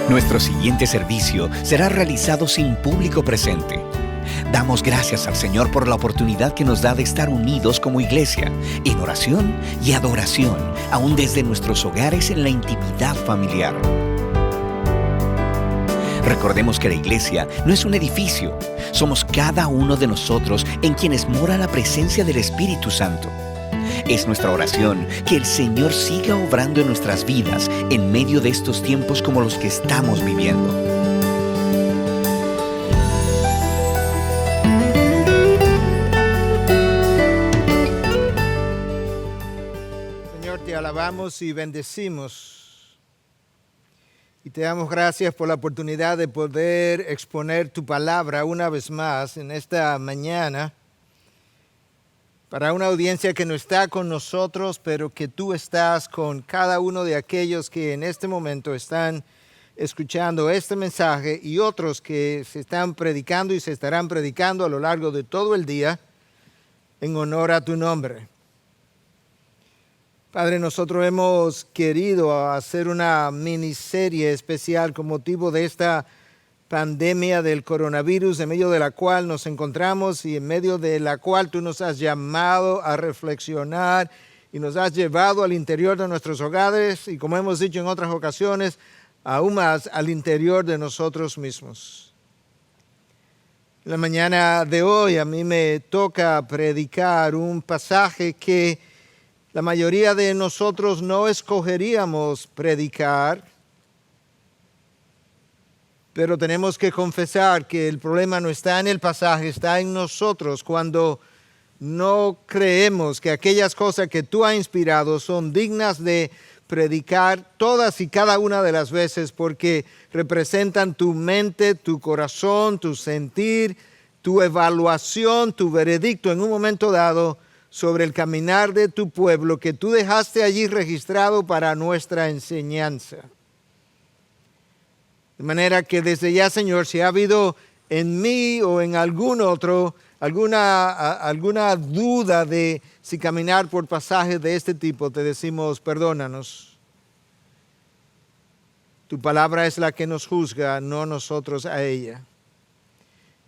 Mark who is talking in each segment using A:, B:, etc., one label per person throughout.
A: Nuestro siguiente servicio será realizado sin público presente. Damos gracias al Señor por la oportunidad que nos da de estar unidos como iglesia, en oración y adoración, aún desde nuestros hogares en la intimidad familiar. Recordemos que la iglesia no es un edificio, somos cada uno de nosotros en quienes mora la presencia del Espíritu Santo. Es nuestra oración que el Señor siga obrando en nuestras vidas en medio de estos tiempos como los que estamos viviendo.
B: Señor, te alabamos y bendecimos. Y te damos gracias por la oportunidad de poder exponer tu palabra una vez más en esta mañana, para una audiencia que no está con nosotros, pero que tú estás con cada uno de aquellos que en este momento están escuchando este mensaje y otros que se están predicando y se estarán predicando a lo largo de todo el día en honor a tu nombre. Padre, nosotros hemos querido hacer una miniserie especial con motivo de esta pandemia del coronavirus, en medio de la cual nos encontramos y en medio de la cual tú nos has llamado a reflexionar y nos has llevado al interior de nuestros hogares y, como hemos dicho en otras ocasiones, aún más al interior de nosotros mismos. En la mañana de hoy a mí me toca predicar un pasaje que la mayoría de nosotros no escogeríamos predicar, pero tenemos que confesar que el problema no está en el pasaje, está en nosotros cuando no creemos que aquellas cosas que tú has inspirado son dignas de predicar todas y cada una de las veces porque representan tu mente, tu corazón, tu sentir, tu evaluación, tu veredicto en un momento dado sobre el caminar de tu pueblo que tú dejaste allí registrado para nuestra enseñanza. De manera que desde ya, Señor, si ha habido en mí o en algún otro alguna duda de si caminar por pasajes de este tipo, te decimos, perdónanos. Tu palabra es la que nos juzga, no nosotros a ella.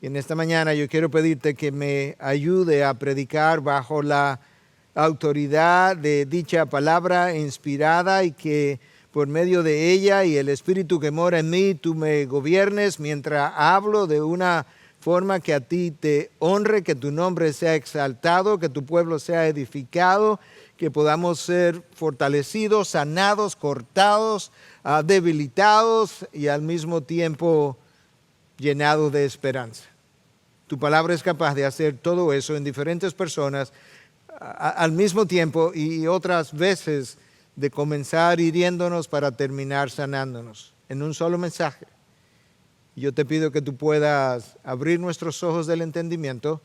B: Y en esta mañana yo quiero pedirte que me ayude a predicar bajo la autoridad de dicha palabra inspirada y que por medio de ella y el Espíritu que mora en mí, tú me gobiernes mientras hablo de una forma que a ti te honre, que tu nombre sea exaltado, que tu pueblo sea edificado, que podamos ser fortalecidos, sanados, cortados, debilitados y al mismo tiempo llenados de esperanza. Tu palabra es capaz de hacer todo eso en diferentes personas al mismo tiempo y otras veces de comenzar hiriéndonos para terminar sanándonos en un solo mensaje. Yo te pido que tú puedas abrir nuestros ojos del entendimiento,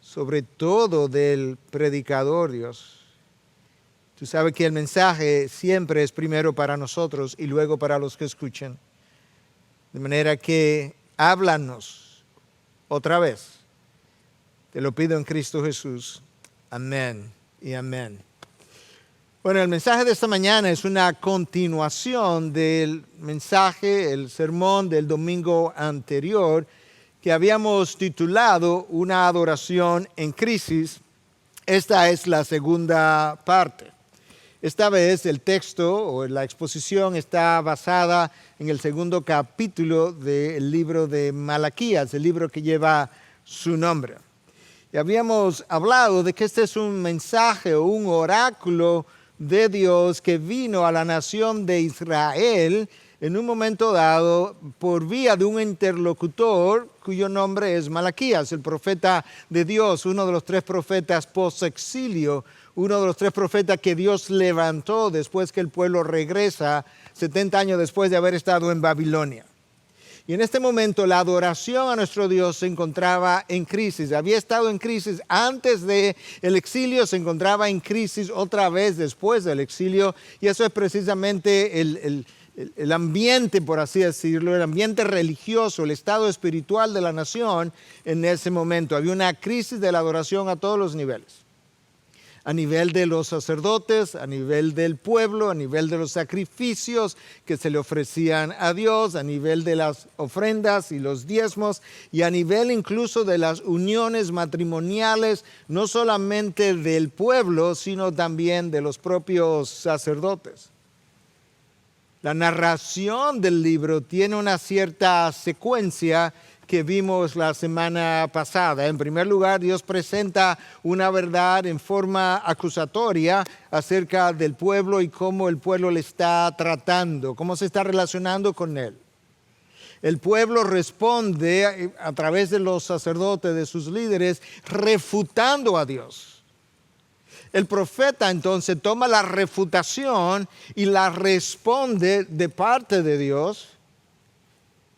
B: sobre todo del predicador, Dios. Tú sabes que el mensaje siempre es primero para nosotros y luego para los que escuchan. De manera que háblanos otra vez. Te lo pido en Cristo Jesús. Amén y amén. Bueno, el mensaje de esta mañana es una continuación del mensaje, el sermón del domingo anterior, que habíamos titulado Una adoración en crisis. Esta es la segunda parte. Esta vez el texto o la exposición está basada en el segundo capítulo del libro de Malaquías, el libro que lleva su nombre. Y habíamos hablado de que este es un mensaje o un oráculo de Dios que vino a la nación de Israel en un momento dado por vía de un interlocutor cuyo nombre es Malaquías, el profeta de Dios, uno de los 3 profetas post-exilio, uno de los 3 profetas que Dios levantó después que el pueblo regresa 70 años después de haber estado en Babilonia. Y en este momento la adoración a nuestro Dios se encontraba en crisis. Había estado en crisis antes del exilio, se encontraba en crisis otra vez después del exilio. Y eso es precisamente el ambiente, por así decirlo, el ambiente religioso, el estado espiritual de la nación en ese momento. Había una crisis de la adoración a todos los niveles. A nivel de los sacerdotes, a nivel del pueblo, a nivel de los sacrificios que se le ofrecían a Dios, a nivel de las ofrendas y los diezmos, y a nivel incluso de las uniones matrimoniales, no solamente del pueblo, sino también de los propios sacerdotes. La narración del libro tiene una cierta secuencia que vimos la semana pasada. En primer lugar, Dios presenta una verdad en forma acusatoria acerca del pueblo y cómo el pueblo le está tratando, cómo se está relacionando con él. El pueblo responde a través de los sacerdotes, de sus líderes, refutando a Dios. El profeta entonces toma la refutación y la responde de parte de Dios.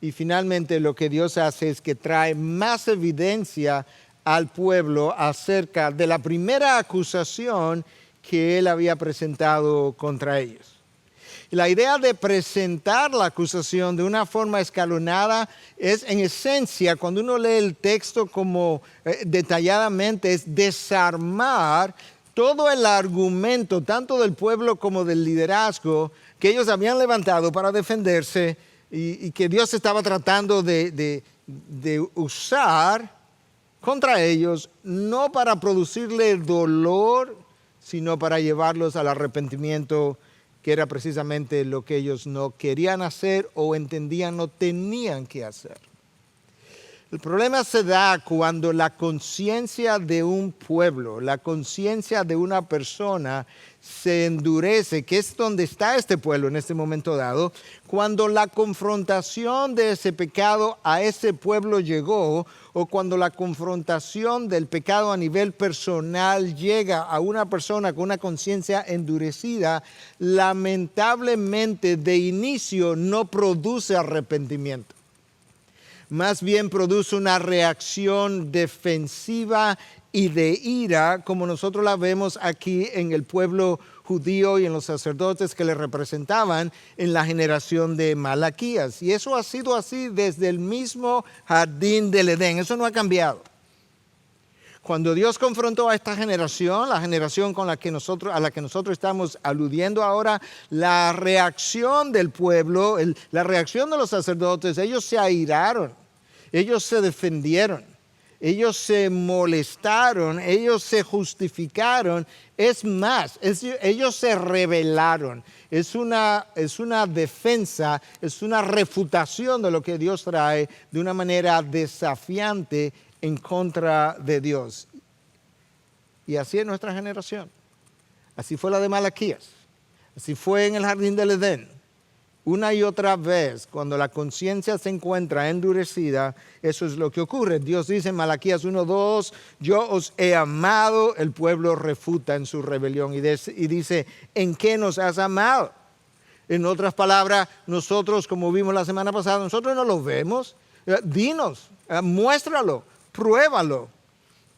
B: Y finalmente lo que Dios hace es que trae más evidencia al pueblo acerca de la primera acusación que él había presentado contra ellos. Y la idea de presentar la acusación de una forma escalonada es en esencia, cuando uno lee el texto como detalladamente, es desarmar todo el argumento, tanto del pueblo como del liderazgo, que ellos habían levantado para defenderse y que Dios estaba tratando de usar contra ellos, no para producirle dolor, sino para llevarlos al arrepentimiento, que era precisamente lo que ellos no querían hacer o entendían no tenían que hacer. El problema se da cuando la conciencia de un pueblo, la conciencia de una persona se endurece, que es donde está este pueblo en este momento dado, cuando la confrontación de ese pecado a ese pueblo llegó, o cuando la confrontación del pecado a nivel personal llega a una persona con una conciencia endurecida, lamentablemente de inicio no produce arrepentimiento. Más bien produce una reacción defensiva y de ira, como nosotros la vemos aquí en el pueblo judío y en los sacerdotes que le representaban en la generación de Malaquías. Y eso ha sido así desde el mismo jardín del Edén, eso no ha cambiado. Cuando Dios confrontó a esta generación, la generación a la que nosotros estamos aludiendo ahora, la reacción del pueblo, la reacción de los sacerdotes, ellos se airaron, ellos se defendieron, ellos se molestaron, ellos se justificaron. Es más, ellos se rebelaron. Es una defensa, es una refutación de lo que Dios trae de una manera desafiante en contra de Dios. Y así es nuestra generación. Así fue la de Malaquías. Así fue en el jardín del Edén. Una y otra vez, cuando la conciencia se encuentra endurecida, eso es lo que ocurre. Dios dice en Malaquías 1:2, yo os he amado, el pueblo refuta en su rebelión y dice, ¿en qué nos has amado? En otras palabras, nosotros, como vimos la semana pasada, nosotros no lo vemos. Dinos, muéstralo, pruébalo.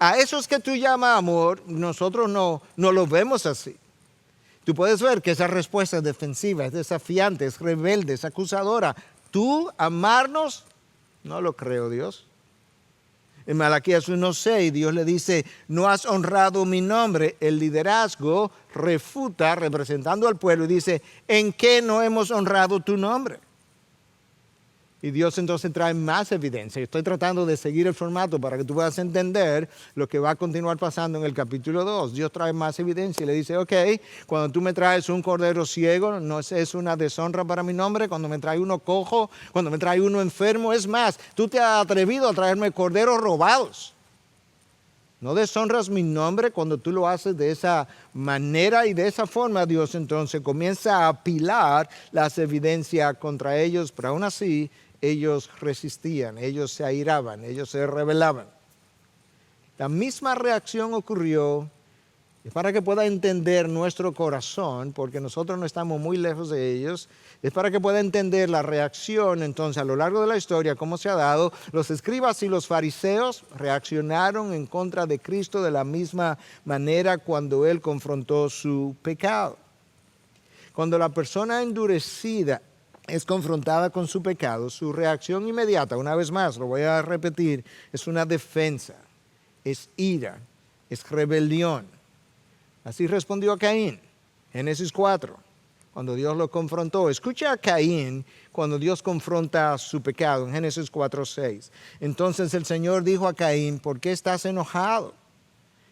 B: A esos que tú llamas amor, nosotros no lo vemos así. Tú puedes ver que esa respuesta es defensiva, es desafiante, es rebelde, es acusadora. ¿Tú amarnos? No lo creo, Dios. En Malaquías 1:6, Dios le dice, no has honrado mi nombre. El liderazgo refuta, representando al pueblo, y dice, ¿en qué no hemos honrado tu nombre? Y Dios entonces trae más evidencia. Estoy tratando de seguir el formato para que tú puedas entender lo que va a continuar pasando en el capítulo 2. Dios trae más evidencia y le dice, ok, cuando tú me traes un cordero ciego, no es una deshonra para mi nombre. Cuando me traes uno cojo, cuando me traes uno enfermo, es más, tú te has atrevido a traerme corderos robados. No deshonras mi nombre cuando tú lo haces de esa manera y de esa forma. Dios entonces comienza a apilar las evidencias contra ellos, pero aún así ellos resistían, ellos se airaban, ellos se rebelaban. La misma reacción ocurrió Es para que pueda entender nuestro corazón, porque nosotros no estamos muy lejos de ellos. Es para que pueda entender la reacción, entonces, a lo largo de la historia, cómo se ha dado. Los escribas y los fariseos reaccionaron en contra de Cristo de la misma manera cuando Él confrontó su pecado. Cuando la persona endurecida es confrontada con su pecado, su reacción inmediata, una vez más, lo voy a repetir, es una defensa, es ira, es rebelión. Así respondió a Caín, Génesis 4, cuando Dios lo confrontó. Escucha a Caín cuando Dios confronta su pecado, en Génesis 4:6. Entonces el Señor dijo a Caín, ¿por qué estás enojado?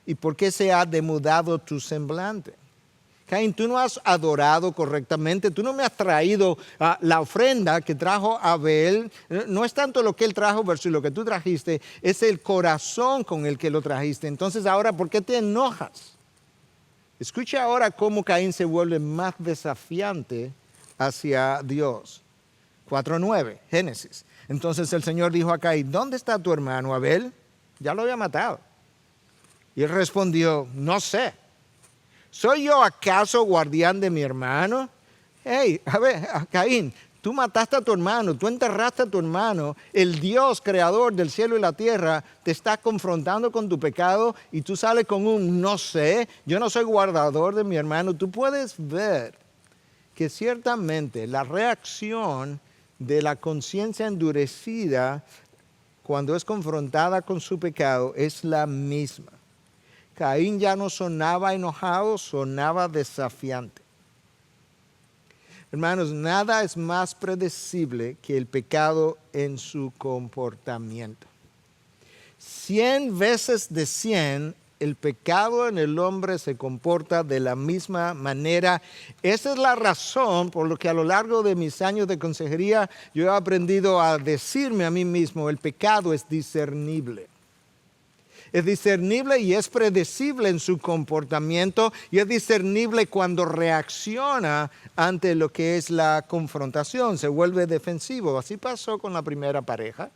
B: ¿Y por qué se ha demudado tu semblante? Caín, tú no has adorado correctamente, tú no me has traído la ofrenda que trajo Abel. No es tanto lo que él trajo versus lo que tú trajiste, es el corazón con el que lo trajiste. Entonces ahora, ¿por qué te enojas? Escucha ahora cómo Caín se vuelve más desafiante hacia Dios. 4:9, Génesis. Entonces el Señor dijo a Caín, ¿dónde está tu hermano Abel? Ya lo había matado. Y él respondió, no sé. ¿Soy yo acaso guardián de mi hermano? Hey, a ver, Caín, tú mataste a tu hermano, tú enterraste a tu hermano. El Dios creador del cielo y la tierra te está confrontando con tu pecado y tú sales con un no sé, yo no soy guardador de mi hermano. Tú puedes ver que ciertamente la reacción de la conciencia endurecida cuando es confrontada con su pecado es la misma. Caín ya no sonaba enojado, sonaba desafiante. Hermanos, nada es más predecible que el pecado en su comportamiento. 100 veces de 100, el pecado en el hombre se comporta de la misma manera. Esa es la razón por la que a lo largo de mis años de consejería yo he aprendido a decirme a mí mismo, el pecado es discernible. Es discernible y es predecible en su comportamiento y es discernible cuando reacciona ante lo que es la confrontación, se vuelve defensivo. Así pasó con la primera pareja.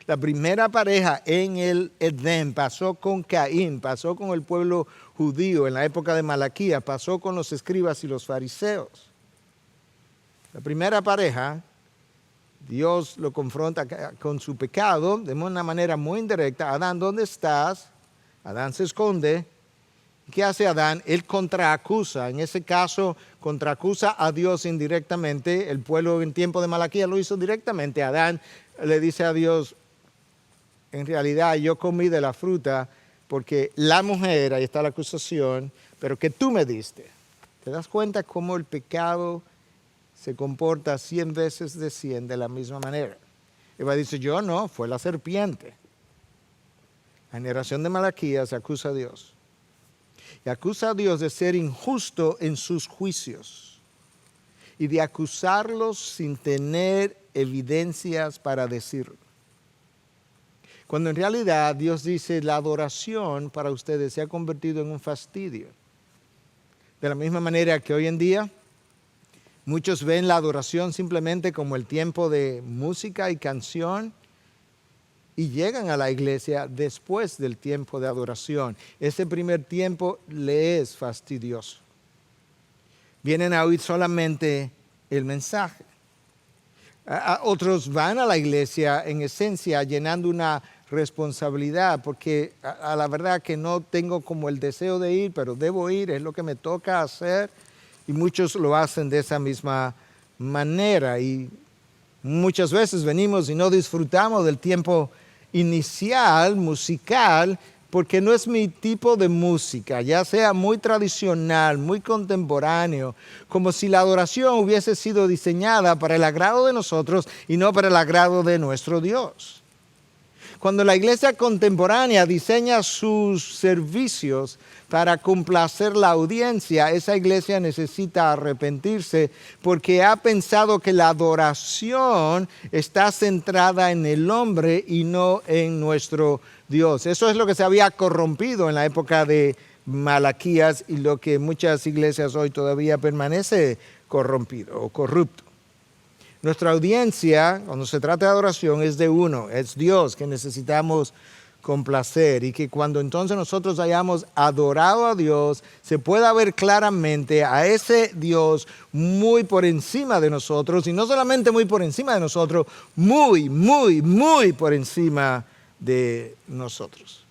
B: La primera pareja en el Edén pasó con Caín, pasó con el pueblo judío en la época de Malaquías, pasó con los escribas y los fariseos. La primera pareja, Dios lo confronta con su pecado de una manera muy indirecta. Adán, ¿dónde estás? Adán se esconde. ¿Qué hace Adán? Él contraacusa. En ese caso, contraacusa a Dios indirectamente. El pueblo en tiempo de Malaquías lo hizo directamente. Adán le dice a Dios, en realidad yo comí de la fruta porque la mujer, ahí está la acusación, pero que tú me diste. ¿Te das cuenta cómo el pecado se comporta 100 veces de 100 de la misma manera? Eva dice, yo no, fue la serpiente. La generación de Malaquías acusa a Dios. Y acusa a Dios de ser injusto en sus juicios. Y de acusarlos sin tener evidencias para decirlo. Cuando en realidad Dios dice, la adoración para ustedes se ha convertido en un fastidio. De la misma manera que hoy en día, muchos ven la adoración simplemente como el tiempo de música y canción y llegan a la iglesia después del tiempo de adoración. Ese primer tiempo le es fastidioso. Vienen a oír solamente el mensaje. Otros van a la iglesia en esencia llenando una responsabilidad porque a la verdad que no tengo como el deseo de ir, pero debo ir, es lo que me toca hacer. Y muchos lo hacen de esa misma manera. Y muchas veces venimos y no disfrutamos del tiempo inicial, musical, porque no es mi tipo de música, ya sea muy tradicional, muy contemporáneo, como si la adoración hubiese sido diseñada para el agrado de nosotros y no para el agrado de nuestro Dios. Cuando la iglesia contemporánea diseña sus servicios para complacer la audiencia, esa iglesia necesita arrepentirse porque ha pensado que la adoración está centrada en el hombre y no en nuestro Dios. Eso es lo que se había corrompido en la época de Malaquías y lo que muchas iglesias hoy todavía permanece corrompido o corrupto. Nuestra audiencia, cuando se trata de adoración, es de uno, es Dios que necesitamos complacer, y que cuando entonces nosotros hayamos adorado a Dios, se pueda ver claramente a ese Dios muy por encima de nosotros, y no solamente muy por encima de nosotros, muy, muy, muy por encima de nosotros.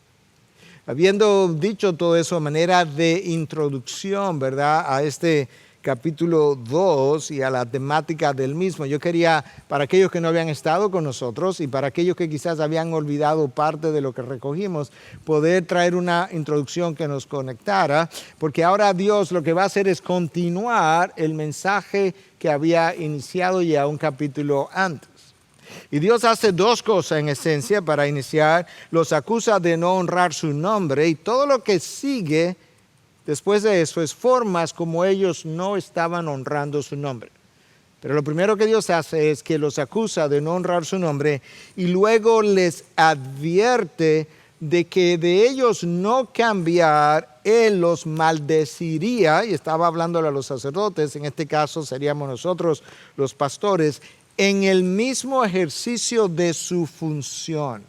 B: Habiendo dicho todo eso a manera de introducción, ¿verdad?, a este capítulo 2 y a la temática del mismo, yo quería, para aquellos que no habían estado con nosotros y para aquellos que quizás habían olvidado parte de lo que recogimos, poder traer una introducción que nos conectara, porque ahora Dios lo que va a hacer es continuar el mensaje que había iniciado ya un capítulo antes. Y Dios hace dos cosas en esencia para iniciar: los acusa de no honrar su nombre, y todo lo que sigue después de eso es formas como ellos no estaban honrando su nombre. Pero lo primero que Dios hace es que los acusa de no honrar su nombre y luego les advierte de que de ellos no cambiar, Él los maldeciría, y estaba hablándole a los sacerdotes, en este caso seríamos nosotros los pastores, en el mismo ejercicio de su función.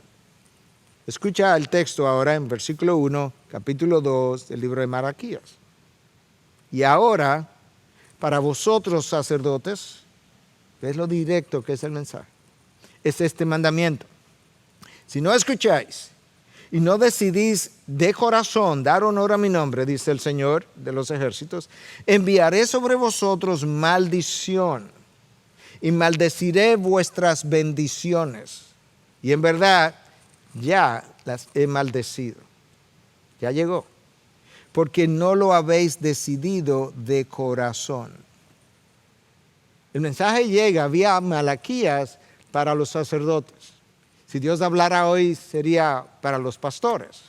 B: Escucha el texto ahora en versículo 1, capítulo 2 del libro de Malaquías. Y ahora, para vosotros sacerdotes, ¿ves lo directo que es el mensaje? Es este mandamiento: si no escucháis y no decidís de corazón dar honor a mi nombre, dice el Señor de los ejércitos, enviaré sobre vosotros maldición y maldeciré vuestras bendiciones. Y en verdad, ya las he maldecido. Ya llegó. Porque no lo habéis decidido de corazón. El mensaje llega vía Malaquías para los sacerdotes. Si Dios hablara hoy, sería para los pastores.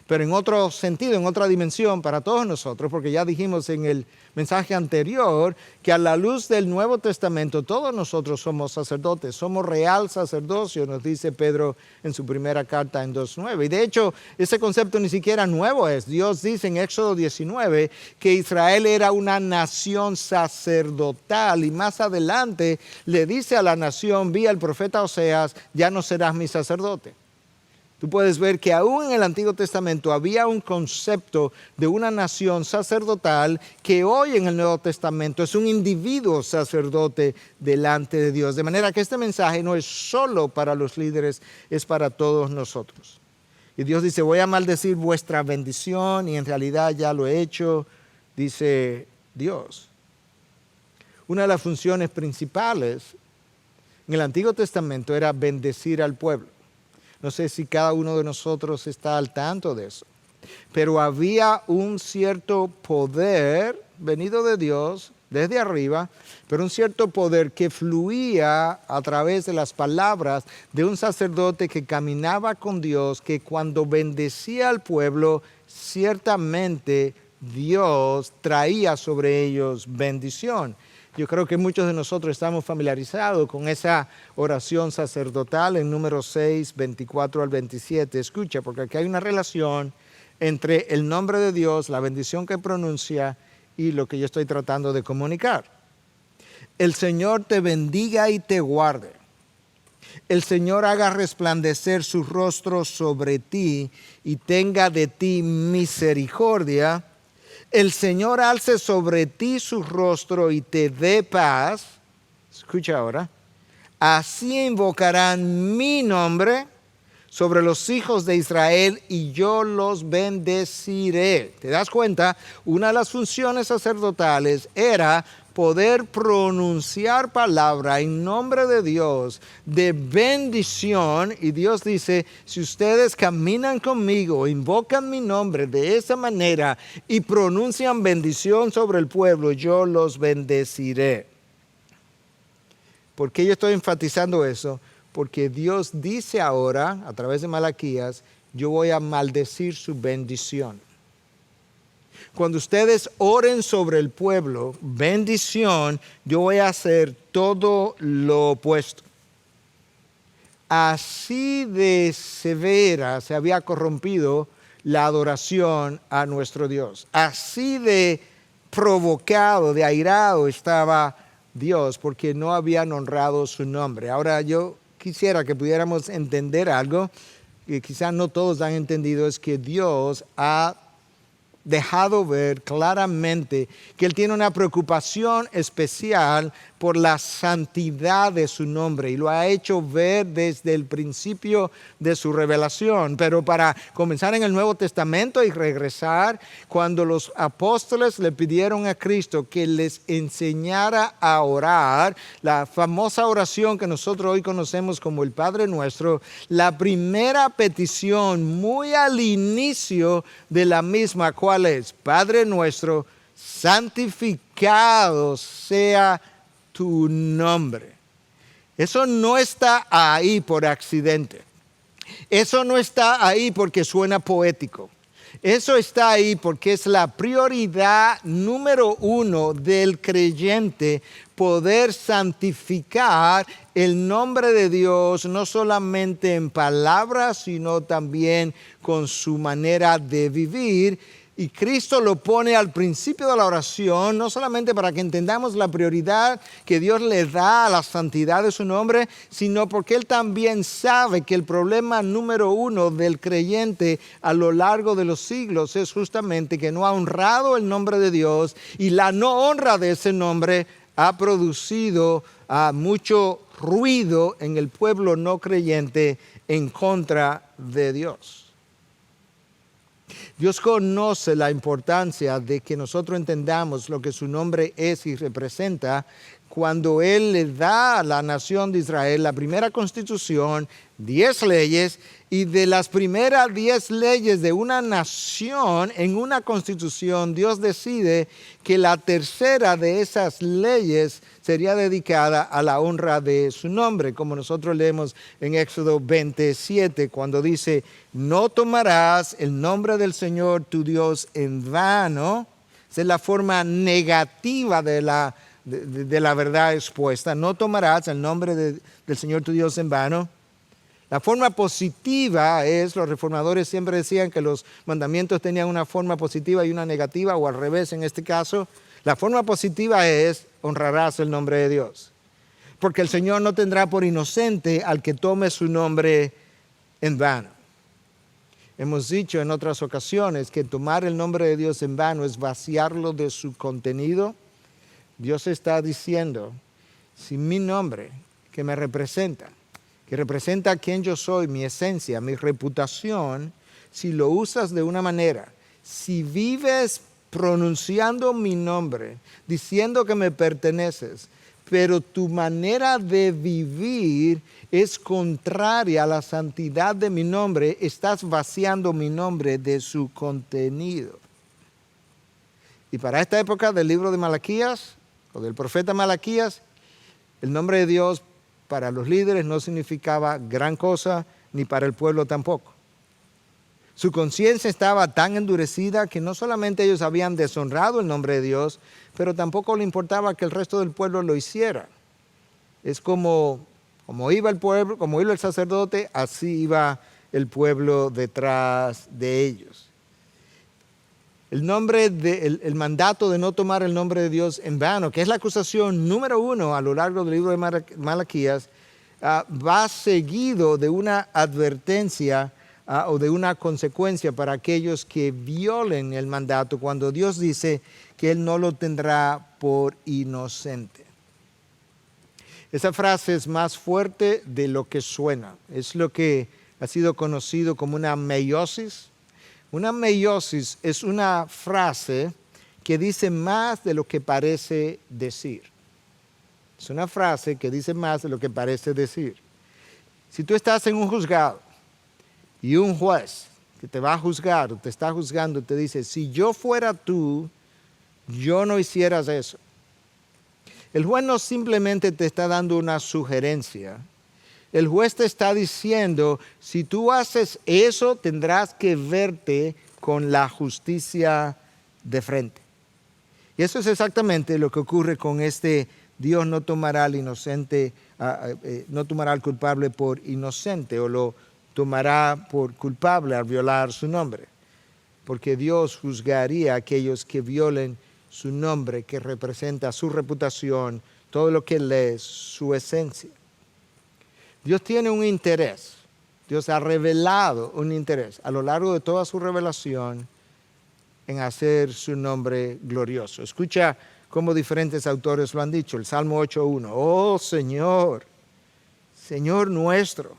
B: Pero en otro sentido, en otra dimensión, para todos nosotros, porque ya dijimos en el mensaje anterior que a la luz del Nuevo Testamento todos nosotros somos sacerdotes, somos real sacerdocio, nos dice Pedro en su primera carta en 2:9. Y de hecho, ese concepto ni siquiera nuevo es. Dios dice en Éxodo 19 que Israel era una nación sacerdotal, y más adelante le dice a la nación vía el profeta Oseas: ya no serás mi sacerdote. Tú puedes ver que aún en el Antiguo Testamento había un concepto de una nación sacerdotal que hoy en el Nuevo Testamento es un individuo sacerdote delante de Dios. De manera que este mensaje no es solo para los líderes, es para todos nosotros. Y Dios dice: voy a maldecir vuestra bendición, y en realidad ya lo he hecho, dice Dios. Una de las funciones principales en el Antiguo Testamento era bendecir al pueblo. No sé si cada uno de nosotros está al tanto de eso, pero había un cierto poder venido de Dios desde arriba, pero un cierto poder que fluía a través de las palabras de un sacerdote que caminaba con Dios, que cuando bendecía al pueblo, ciertamente Dios traía sobre ellos bendición. Yo creo que muchos de nosotros estamos familiarizados con esa oración sacerdotal en Números 6, 24 al 27. Escucha, porque aquí hay una relación entre el nombre de Dios, la bendición que pronuncia, y lo que yo estoy tratando de comunicar. El Señor te bendiga y te guarde. El Señor haga resplandecer su rostro sobre ti y tenga de ti misericordia. El Señor alce sobre ti su rostro y te dé paz. Escucha ahora. Así invocarán mi nombre sobre los hijos de Israel y yo los bendeciré. ¿Te das cuenta? Una de las funciones sacerdotales era poder pronunciar palabra en nombre de Dios de bendición. Y Dios dice: si ustedes caminan conmigo, invocan mi nombre de esa manera y pronuncian bendición sobre el pueblo, yo los bendeciré. ¿Por qué yo estoy enfatizando eso? Porque Dios dice ahora, a través de Malaquías: yo voy a maldecir su bendición. Cuando ustedes oren sobre el pueblo, bendición, yo voy a hacer todo lo opuesto. Así de severa se había corrompido la adoración a nuestro Dios. Así de provocado, de airado estaba Dios porque no habían honrado su nombre. Ahora yo quisiera que pudiéramos entender algo que quizás no todos han entendido, es que Dios ha dejado ver claramente que Él tiene una preocupación especial por la santidad de su nombre y lo ha hecho ver desde el principio de su revelación. Pero para comenzar en el Nuevo Testamento y regresar, cuando los apóstoles le pidieron a Cristo que les enseñara a orar, la famosa oración que nosotros hoy conocemos como el Padre Nuestro, la primera petición muy al inicio de la misma, ¿cuál es? Padre Nuestro, santificado sea tu nombre. Eso no está ahí por accidente. Eso no está ahí porque suena poético. Eso está ahí porque es la prioridad número uno del creyente, poder santificar el nombre de Dios, no solamente en palabras, sino también con su manera de vivir. Y Cristo lo pone al principio de la oración, no solamente para que entendamos la prioridad que Dios le da a la santidad de su nombre, sino porque Él también sabe que el problema número uno del creyente a lo largo de los siglos es justamente que no ha honrado el nombre de Dios, y la no honra de ese nombre ha producido mucho ruido en el pueblo no creyente en contra de Dios. Dios conoce la importancia de que nosotros entendamos lo que su nombre es y representa cuando Él le da a la nación de Israel la primera constitución, 10 leyes, y de las primeras 10 leyes de una nación en una constitución, Dios decide que la tercera de esas leyes sería dedicada a la honra de su nombre, como nosotros leemos en Éxodo 27, cuando dice: no tomarás el nombre del Señor tu Dios en vano. Esa es la forma negativa de la verdad expuesta. No tomarás el nombre del Señor tu Dios en vano. La forma positiva es, los reformadores siempre decían que los mandamientos tenían una forma positiva y una negativa, o al revés en este caso. La forma positiva es: honrarás el nombre de Dios, porque el Señor no tendrá por inocente al que tome su nombre en vano. Hemos dicho en otras ocasiones que tomar el nombre de Dios en vano es vaciarlo de su contenido. Dios está diciendo: si mi nombre, que me representa, que representa quién yo soy, mi esencia, mi reputación, si lo usas de una manera, si vives pronunciando mi nombre, diciendo que me perteneces, pero tu manera de vivir es contraria a la santidad de mi nombre, estás vaciando mi nombre de su contenido. Y para esta época del libro de Malaquías, o del profeta Malaquías, el nombre de Dios para los líderes no significaba gran cosa, ni para el pueblo tampoco. Su conciencia estaba tan endurecida que no solamente ellos habían deshonrado el nombre de Dios, pero tampoco le importaba que el resto del pueblo lo hiciera. Es como iba el pueblo, como iba el sacerdote, así iba el pueblo detrás de ellos. El mandato de no tomar el nombre de Dios en vano, que es la acusación número uno a lo largo del libro de Malaquías, va seguido de una advertencia o de una consecuencia para aquellos que violen el mandato, cuando Dios dice que Él no lo tendrá por inocente. Esa frase es más fuerte de lo que suena. Es lo que ha sido conocido como una meiosis. Una meiosis es una frase que dice más de lo que parece decir. Es una frase que dice más de lo que parece decir. Si tú estás en un juzgado y un juez que te va a juzgar o te está juzgando te dice: si yo fuera tú, yo no hicieras eso. El juez no simplemente te está dando una sugerencia. El juez te está diciendo: si tú haces eso, tendrás que verte con la justicia de frente. Y eso es exactamente lo que ocurre con este: Dios no tomará al inocente, no tomará al culpable por inocente, o lo tomará por culpable al violar su nombre. Porque Dios juzgaría a aquellos que violen su nombre, que representa su reputación, todo lo que Él es, su esencia. Dios tiene un interés Dios ha revelado un interés a lo largo de toda su revelación en hacer su nombre glorioso. Escucha cómo diferentes autores lo han dicho. El Salmo 8.1. Oh Señor, Señor nuestro,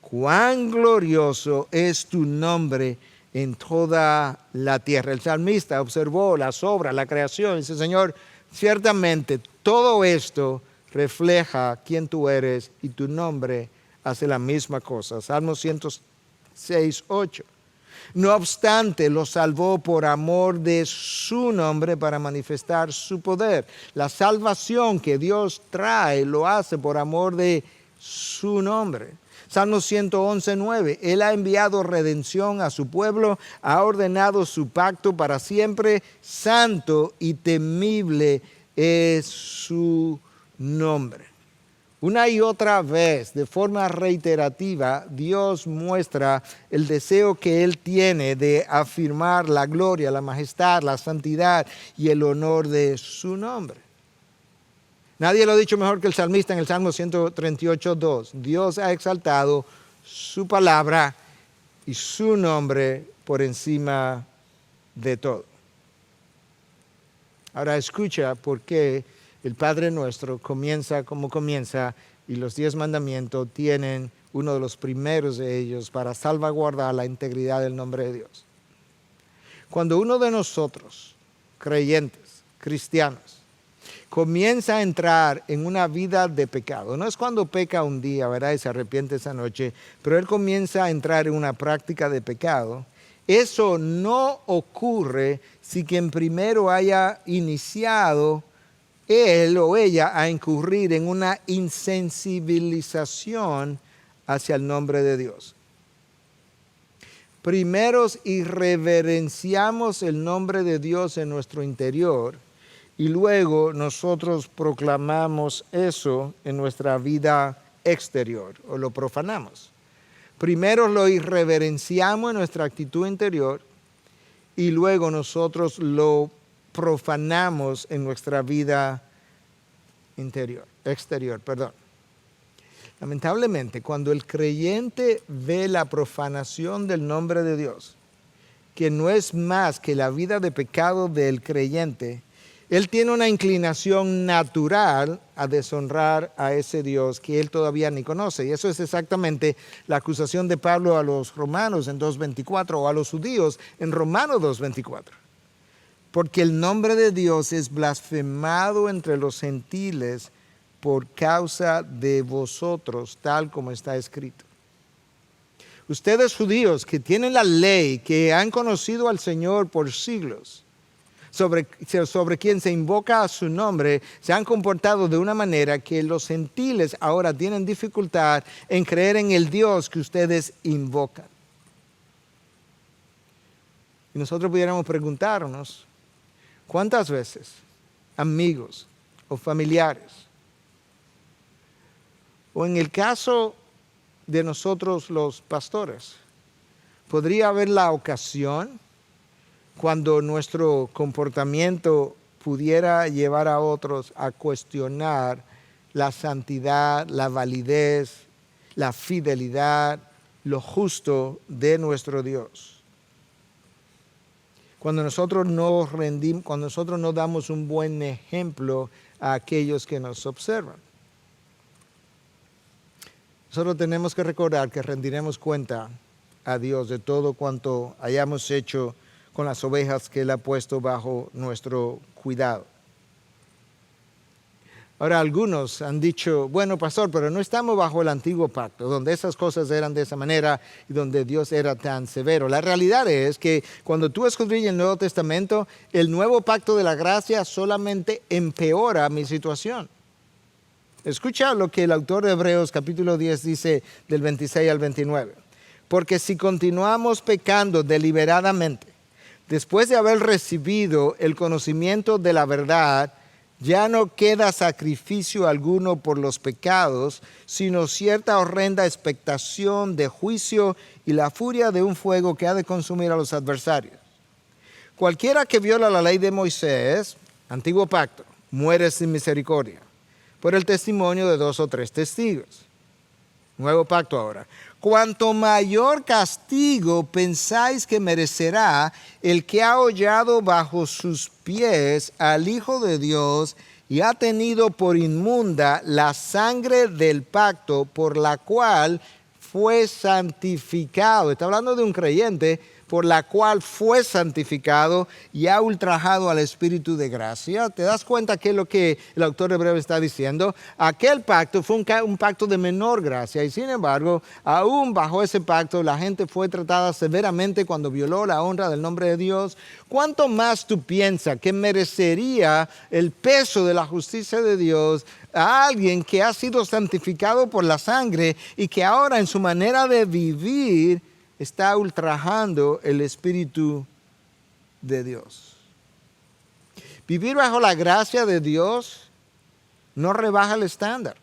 B: cuán glorioso es tu nombre en toda la tierra. El salmista observó las obras, la creación. Dice, Señor, ciertamente todo esto refleja quién tú eres y tu nombre hace la misma cosa. Salmo 106.8. No obstante, lo salvó por amor de su nombre para manifestar su poder. La salvación que Dios trae lo hace por amor de su nombre. Salmo 111.9. Él ha enviado redención a su pueblo, ha ordenado su pacto para siempre. Santo y temible es su nombre. Una y otra vez, de forma reiterativa, Dios muestra el deseo que Él tiene de afirmar la gloria, la majestad, la santidad y el honor de su nombre. Nadie lo ha dicho mejor que el salmista en el Salmo 138.2. Dios ha exaltado su palabra y su nombre por encima de todo. Ahora escucha por qué el Padre Nuestro comienza como comienza y los 10 mandamientos tienen uno de los primeros de ellos para salvaguardar la integridad del nombre de Dios. Cuando uno de nosotros, creyentes, cristianos, comienza a entrar en una vida de pecado, no es cuando peca un día, ¿verdad? Y se arrepiente esa noche, pero él comienza a entrar en una práctica de pecado. Eso no ocurre si quien primero haya iniciado él o ella a incurrir en una insensibilización hacia el nombre de Dios. Primero irreverenciamos el nombre de Dios en nuestro interior y luego nosotros proclamamos eso en nuestra vida exterior o lo profanamos. Primero lo irreverenciamos en nuestra actitud interior y luego nosotros lo profanamos en nuestra vida exterior. Lamentablemente, cuando el creyente ve la profanación del nombre de Dios, que no es más que la vida de pecado del creyente, él tiene una inclinación natural a deshonrar a ese Dios que él todavía ni conoce. Y eso es exactamente la acusación de Pablo a los romanos en 2.24 o a los judíos en Romanos 2.24. Porque el nombre de Dios es blasfemado entre los gentiles por causa de vosotros, tal como está escrito. Ustedes judíos que tienen la ley, que han conocido al Señor por siglos, sobre quien se invoca a su nombre, se han comportado de una manera que los gentiles ahora tienen dificultad en creer en el Dios que ustedes invocan. Y nosotros pudiéramos preguntarnos, ¿cuántas veces amigos o familiares, o en el caso de nosotros los pastores, podría haber la ocasión cuando nuestro comportamiento pudiera llevar a otros a cuestionar la santidad, la validez, la fidelidad, lo justo de nuestro Dios? Cuando nosotros nos rendimos, cuando nosotros no damos un buen ejemplo a aquellos que nos observan. Nosotros tenemos que recordar que rendiremos cuenta a Dios de todo cuanto hayamos hecho con las ovejas que Él ha puesto bajo nuestro cuidado. Ahora, algunos han dicho, bueno, pastor, pero no estamos bajo el antiguo pacto, donde esas cosas eran de esa manera y donde Dios era tan severo. La realidad es que cuando tú escudriñas el Nuevo Testamento, el nuevo pacto de la gracia solamente empeora mi situación. Escucha lo que el autor de Hebreos capítulo 10 dice del 26 al 29. Porque si continuamos pecando deliberadamente, después de haber recibido el conocimiento de la verdad, ya no queda sacrificio alguno por los pecados, sino cierta horrenda expectación de juicio y la furia de un fuego que ha de consumir a los adversarios. Cualquiera que viola la ley de Moisés, antiguo pacto, muere sin misericordia, por el testimonio de 2 o 3 testigos. Nuevo pacto ahora. Cuanto mayor castigo pensáis que merecerá el que ha hollado bajo sus pies al Hijo de Dios y ha tenido por inmunda la sangre del pacto por la cual fue santificado. Está hablando de un creyente, por la cual fue santificado y ha ultrajado al Espíritu de gracia. ¿Te das cuenta qué es lo que el autor hebreo está diciendo? Aquel pacto fue un pacto de menor gracia y sin embargo, aún bajo ese pacto, la gente fue tratada severamente cuando violó la honra del nombre de Dios. ¿Cuánto más tú piensas que merecería el peso de la justicia de Dios a alguien que ha sido santificado por la sangre y que ahora en su manera de vivir está ultrajando el Espíritu de Dios? Vivir bajo la gracia de Dios no rebaja el estándar.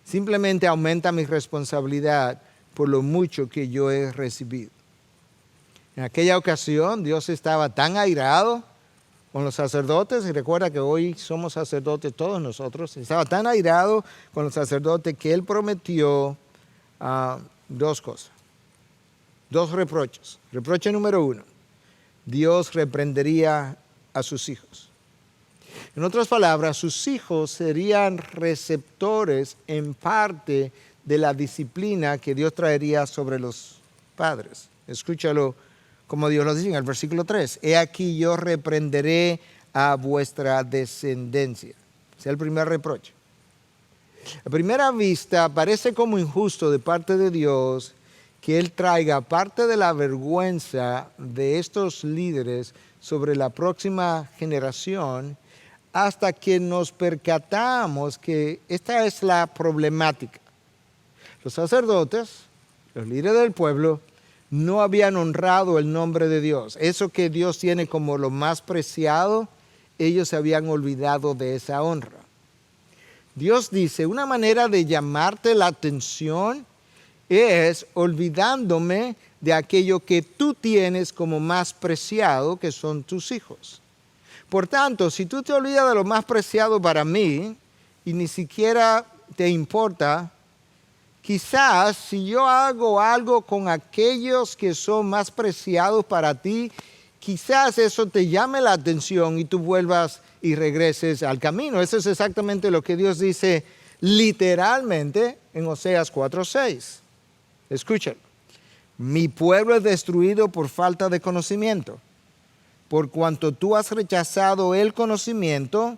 B: Simplemente aumenta mi responsabilidad por lo mucho que yo he recibido. En aquella ocasión Dios estaba tan airado con los sacerdotes, y recuerda que hoy somos sacerdotes todos nosotros, estaba tan airado con los sacerdotes que Él prometió dos cosas. Dos reproches. Reproche número 1. Dios reprendería a sus hijos. En otras palabras, sus hijos serían receptores en parte de la disciplina que Dios traería sobre los padres. Escúchalo como Dios lo dice en el versículo 3. He aquí yo reprenderé a vuestra descendencia. Ese es el primer reproche. A primera vista parece como injusto de parte de Dios que Él traiga parte de la vergüenza de estos líderes sobre la próxima generación hasta que nos percatamos que esta es la problemática. Los sacerdotes, los líderes del pueblo, no habían honrado el nombre de Dios. Eso que Dios tiene como lo más preciado, ellos se habían olvidado de esa honra. Dios dice, una manera de llamarte la atención es olvidándome de aquello que tú tienes como más preciado, que son tus hijos. Por tanto, si tú te olvidas de lo más preciado para mí y ni siquiera te importa, quizás si yo hago algo con aquellos que son más preciados para ti, quizás eso te llame la atención y tú vuelvas y regreses al camino. Eso es exactamente lo que Dios dice literalmente en Oseas 4:6. Escúchalo. Mi pueblo es destruido por falta de conocimiento. Por cuanto tú has rechazado el conocimiento,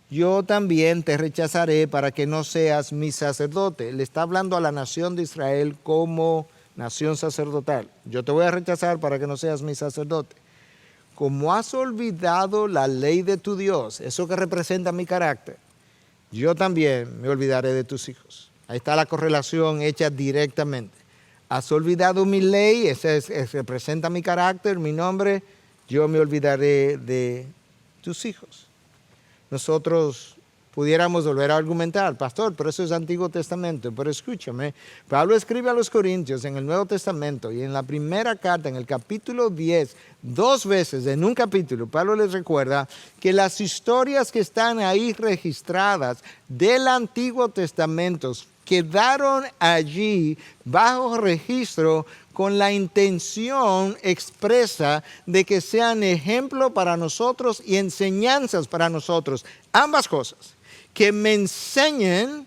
B: yo también te rechazaré para que no seas mi sacerdote. Le está hablando a la nación de Israel como nación sacerdotal. Yo te voy a rechazar para que no seas mi sacerdote. Como has olvidado la ley de tu Dios, eso que representa mi carácter, yo también me olvidaré de tus hijos. Ahí está la correlación hecha directamente. Has olvidado mi ley, representa mi carácter, mi nombre, yo me olvidaré de tus hijos. Nosotros pudiéramos volver a argumentar, pastor, pero eso es Antiguo Testamento. Pero escúchame, Pablo escribe a los Corintios en el Nuevo Testamento y en la primera carta, en el capítulo 10, 2 veces en un capítulo, Pablo les recuerda que las historias que están ahí registradas del Antiguo Testamento quedaron allí bajo registro con la intención expresa de que sean ejemplo para nosotros y enseñanzas para nosotros. Ambas cosas, que me enseñen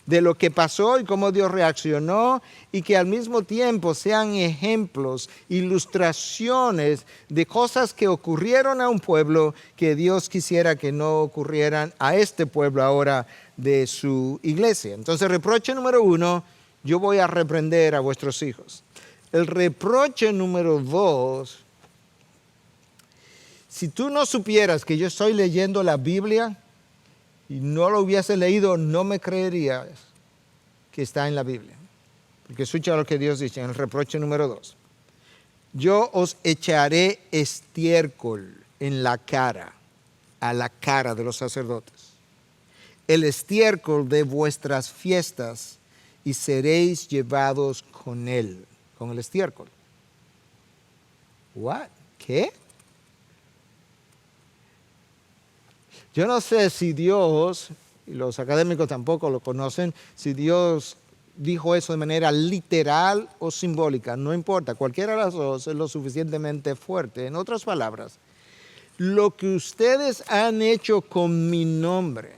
B: de lo que pasó y cómo Dios reaccionó y que al mismo tiempo sean ejemplos, ilustraciones de cosas que ocurrieron a un pueblo que Dios quisiera que no ocurrieran a este pueblo ahora de su iglesia. Entonces, reproche número 1, yo voy a reprender a vuestros hijos. El reproche número 2, si tú no supieras que yo estoy leyendo la Biblia y no lo hubiese leído, no me creerías que está en la Biblia. Porque escucha lo que Dios dice en el reproche número 2. Yo os echaré estiércol en la cara, a la cara de los sacerdotes. El estiércol de vuestras fiestas y seréis llevados con él. Con el estiércol. ¿What? ¿Qué? Yo no sé si Dios, y los académicos tampoco lo conocen, si Dios dijo eso de manera literal o simbólica, no importa, cualquiera de las dos es lo suficientemente fuerte. En otras palabras, lo que ustedes han hecho con mi nombre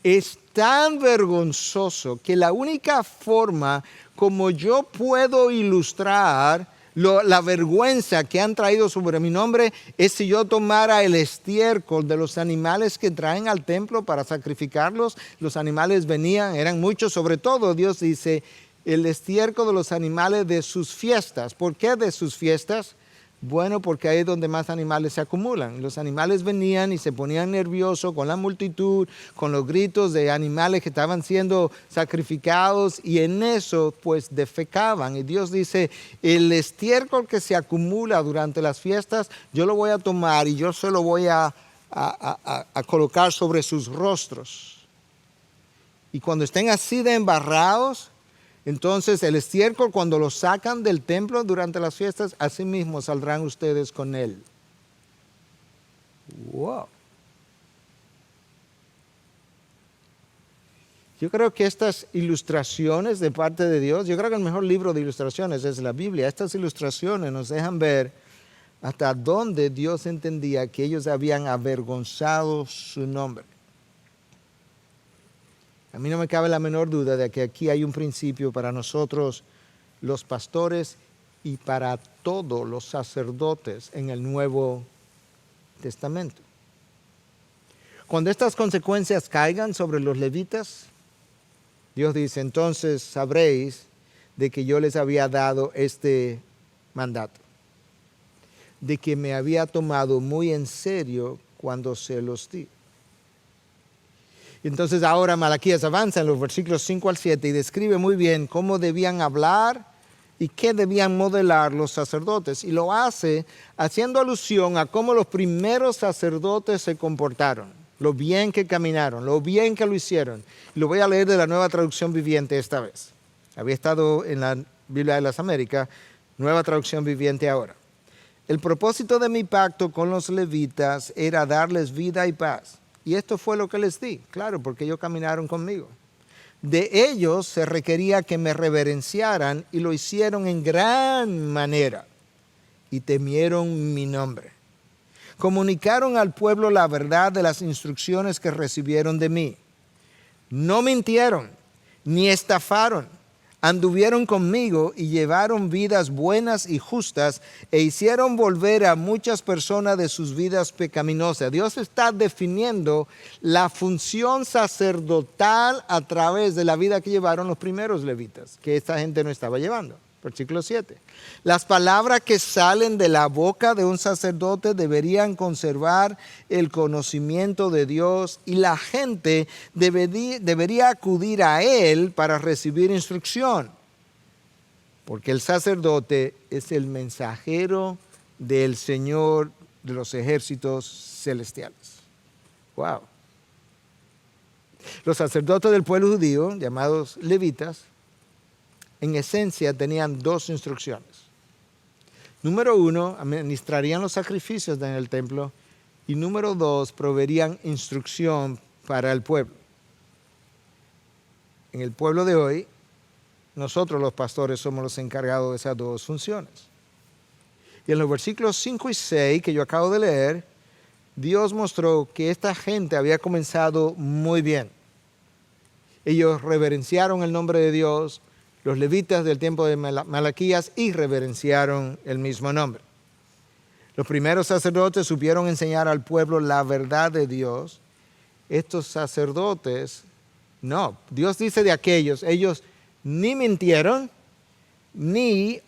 B: es tan vergonzoso que la única forma como yo puedo ilustrar la vergüenza que han traído sobre mi nombre es si yo tomara el estiércol de los animales que traen al templo para sacrificarlos. Los animales venían, eran muchos, sobre todo Dios dice, el estiércol de los animales de sus fiestas. ¿Por qué de sus fiestas? Bueno, porque ahí es donde más animales se acumulan. Los animales venían y se ponían nerviosos con la multitud, con los gritos de animales que estaban siendo sacrificados y en eso pues defecaban. Y Dios dice, el estiércol que se acumula durante las fiestas, yo lo voy a tomar y yo se lo voy a colocar sobre sus rostros. Y cuando estén así de embarrados, entonces el estiércol cuando lo sacan del templo durante las fiestas, así mismo saldrán ustedes con él. Wow. Yo creo que estas ilustraciones de parte de Dios, yo creo que el mejor libro de ilustraciones es la Biblia. Estas ilustraciones nos dejan ver hasta dónde Dios entendía que ellos habían avergonzado su nombre. A mí no me cabe la menor duda de que aquí hay un principio para nosotros, los pastores, y para todos los sacerdotes en el Nuevo Testamento. Cuando estas consecuencias caigan sobre los levitas, Dios dice, entonces sabréis de que yo les había dado este mandato, de que me había tomado muy en serio cuando se los di. Entonces ahora Malaquías avanza en los versículos 5 al 7 y describe muy bien cómo debían hablar y qué debían modelar los sacerdotes. Y lo hace haciendo alusión a cómo los primeros sacerdotes se comportaron, lo bien que caminaron, lo bien que lo hicieron. Y lo voy a leer de la Nueva Traducción Viviente esta vez. Había estado en la Biblia de las Américas, Nueva Traducción Viviente ahora. El propósito de mi pacto con los levitas era darles vida y paz. Y esto fue lo que les di, claro, porque ellos caminaron conmigo. De ellos se requería que me reverenciaran y lo hicieron en gran manera y temieron mi nombre. Comunicaron al pueblo la verdad de las instrucciones que recibieron de mí. No mintieron ni estafaron. Anduvieron conmigo y llevaron vidas buenas y justas e hicieron volver a muchas personas de sus vidas pecaminosas. Dios está definiendo la función sacerdotal a través de la vida que llevaron los primeros levitas, que esta gente no estaba llevando. Versículo 7. Las palabras que salen de la boca de un sacerdote deberían conservar el conocimiento de Dios y la gente debería acudir a él para recibir instrucción. Porque el sacerdote es el mensajero del Señor de los ejércitos celestiales. Wow. Los sacerdotes del pueblo judío, llamados levitas, en esencia tenían dos instrucciones. Número 1, administrarían los sacrificios en el templo y número 2, proveerían instrucción para el pueblo. En el pueblo de hoy, nosotros los pastores somos los encargados de esas dos funciones. Y en los versículos 5 y 6 que yo acabo de leer, Dios mostró que esta gente había comenzado muy bien. Ellos reverenciaron el nombre de Dios. Los levitas del tiempo de Malaquías y reverenciaron el mismo nombre. Los primeros sacerdotes supieron enseñar al pueblo la verdad de Dios. Estos sacerdotes, no. Dios dice de aquellos, ellos ni mintieron, ni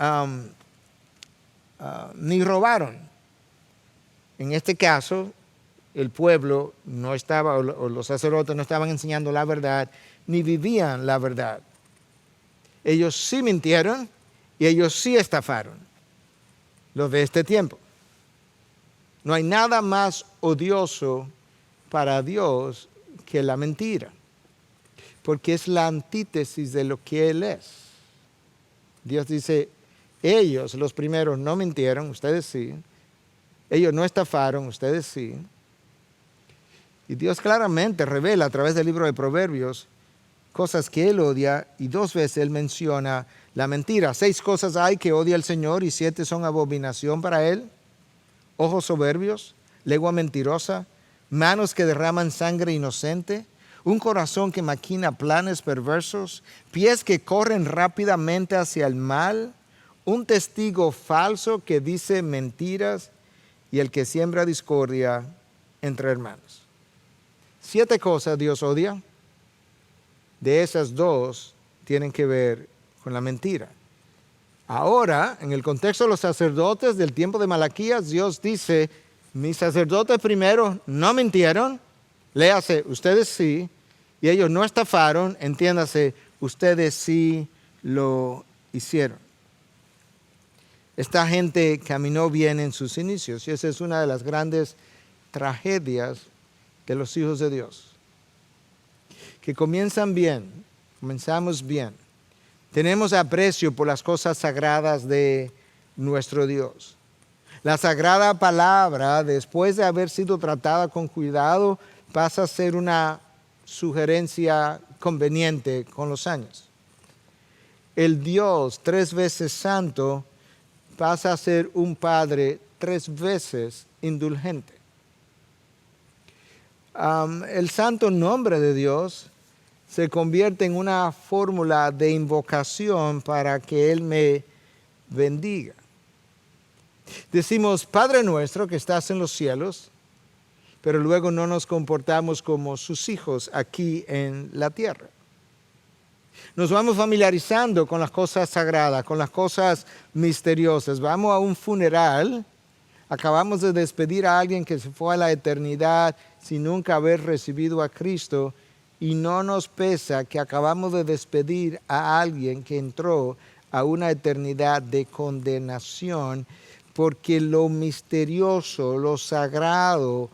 B: robaron. En este caso, el pueblo no estaba, o los sacerdotes no estaban enseñando la verdad, ni vivían la verdad. Ellos sí mintieron y ellos sí estafaron. Los de este tiempo. No hay nada más odioso para Dios que la mentira. Porque es la antítesis de lo que Él es. Dios dice, ellos, los primeros, no mintieron, ustedes sí. Ellos no estafaron, ustedes sí. Y Dios claramente revela a través del libro de Proverbios cosas que Él odia, y 2 veces Él menciona la mentira. 6 cosas hay que odia el Señor y 7 son abominación para Él. Ojos soberbios, lengua mentirosa, manos que derraman sangre inocente, un corazón que maquina planes perversos, pies que corren rápidamente hacia el mal, un testigo falso que dice mentiras y el que siembra discordia entre hermanos. 7 cosas Dios odia. De esas 2 tienen que ver con la mentira. Ahora, en el contexto de los sacerdotes del tiempo de Malaquías, Dios dice, mis sacerdotes primero no mintieron, léase, ustedes sí, y ellos no estafaron, entiéndase, ustedes sí lo hicieron. Esta gente caminó bien en sus inicios y esa es una de las grandes tragedias de los hijos de Dios. Que comienzan bien, comenzamos bien. Tenemos aprecio por las cosas sagradas de nuestro Dios. La sagrada palabra, después de haber sido tratada con cuidado, pasa a ser una sugerencia conveniente con los años. El Dios 3 veces santo pasa a ser un Padre 3 veces indulgente. El santo nombre de Dios se convierte en una fórmula de invocación para que Él me bendiga. Decimos, Padre nuestro que estás en los cielos, pero luego no nos comportamos como sus hijos aquí en la tierra. Nos vamos familiarizando con las cosas sagradas, con las cosas misteriosas. Vamos a un funeral, acabamos de despedir a alguien que se fue a la eternidad sin nunca haber recibido a Cristo, y no nos pesa que acabamos de despedir a alguien que entró a una eternidad de condenación, porque lo misterioso, lo sagrado,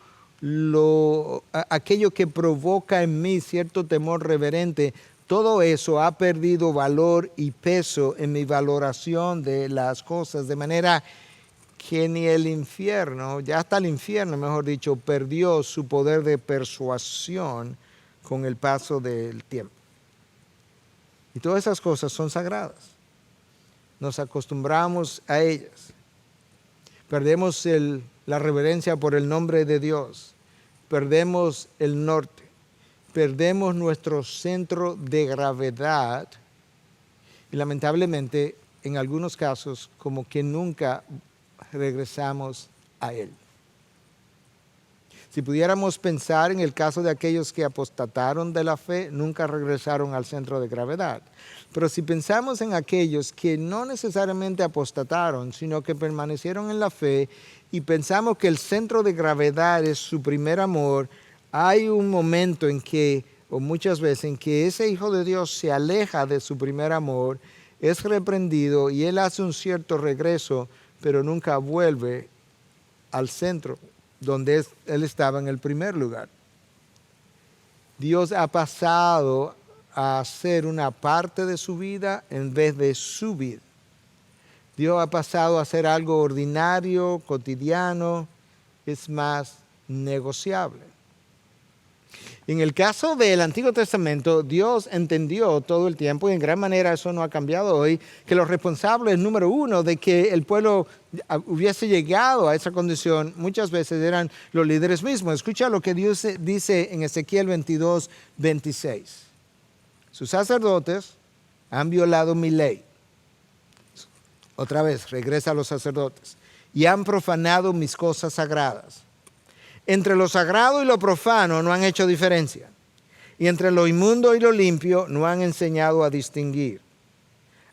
B: aquello que provoca en mí cierto temor reverente, todo eso ha perdido valor y peso en mi valoración de las cosas, de manera que ni el infierno, ya hasta el infierno, mejor dicho, perdió su poder de persuasión con el paso del tiempo. Y todas esas cosas son sagradas. Nos acostumbramos a ellas. Perdemos la reverencia por el nombre de Dios. Perdemos el norte. Perdemos nuestro centro de gravedad. Y lamentablemente, en algunos casos, como que nunca regresamos a Él. Si pudiéramos pensar en el caso de aquellos que apostataron de la fe, nunca regresaron al centro de gravedad. Pero si pensamos en aquellos que no necesariamente apostataron, sino que permanecieron en la fe y pensamos que el centro de gravedad es su primer amor, hay un momento en que, o muchas veces, en que ese hijo de Dios se aleja de su primer amor, es reprendido y él hace un cierto regreso, pero nunca vuelve al centro donde él estaba en el primer lugar. Dios ha pasado a ser una parte de su vida en vez de su vida. Dios ha pasado a ser algo ordinario, cotidiano, es más negociable. En el caso del Antiguo Testamento, Dios entendió todo el tiempo, y en gran manera eso no ha cambiado hoy, que los responsables número 1 de que el pueblo hubiese llegado a esa condición muchas veces eran los líderes mismos. Escucha lo que Dios dice en Ezequiel 22, 26. Sus sacerdotes han violado mi ley. Otra vez, regresa a los sacerdotes. Y han profanado mis cosas sagradas. Entre lo sagrado y lo profano no han hecho diferencia. Y entre lo inmundo y lo limpio no han enseñado a distinguir.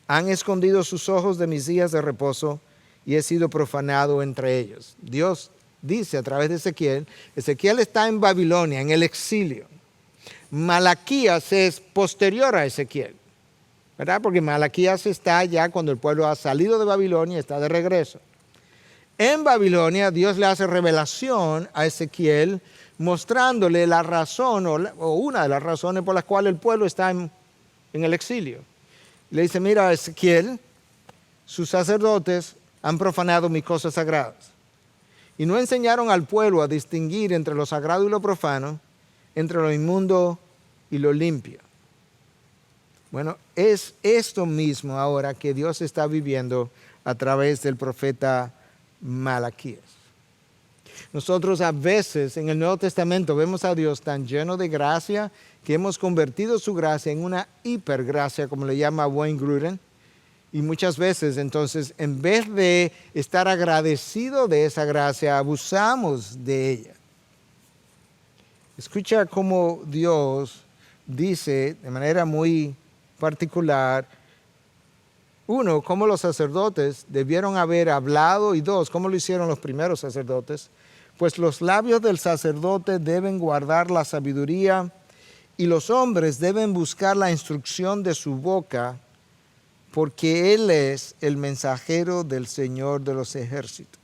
B: Han escondido sus ojos de mis días de reposo y he sido profanado entre ellos. Dios dice a través de Ezequiel, Ezequiel está en Babilonia, en el exilio. Malaquías es posterior a Ezequiel, ¿verdad? Porque Malaquías está ya cuando el pueblo ha salido de Babilonia y está de regreso. En Babilonia, Dios le hace revelación a Ezequiel, mostrándole la razón o una de las razones por las cuales el pueblo está en el exilio. Le dice, mira, Ezequiel, sus sacerdotes han profanado mis cosas sagradas. Y no enseñaron al pueblo a distinguir entre lo sagrado y lo profano, entre lo inmundo y lo limpio. Bueno, es esto mismo ahora que Dios está viviendo a través del profeta Malaquías. Nosotros a veces en el Nuevo Testamento vemos a Dios tan lleno de gracia que hemos convertido su gracia en una hipergracia, como le llama Wayne Grudem. Y muchas veces entonces en vez de estar agradecido de esa gracia, abusamos de ella. Escucha cómo Dios dice de manera muy particular, uno, cómo los sacerdotes debieron haber hablado, y dos, cómo lo hicieron los primeros sacerdotes. Pues los labios del sacerdote deben guardar la sabiduría y los hombres deben buscar la instrucción de su boca, porque Él es el mensajero del Señor de los ejércitos.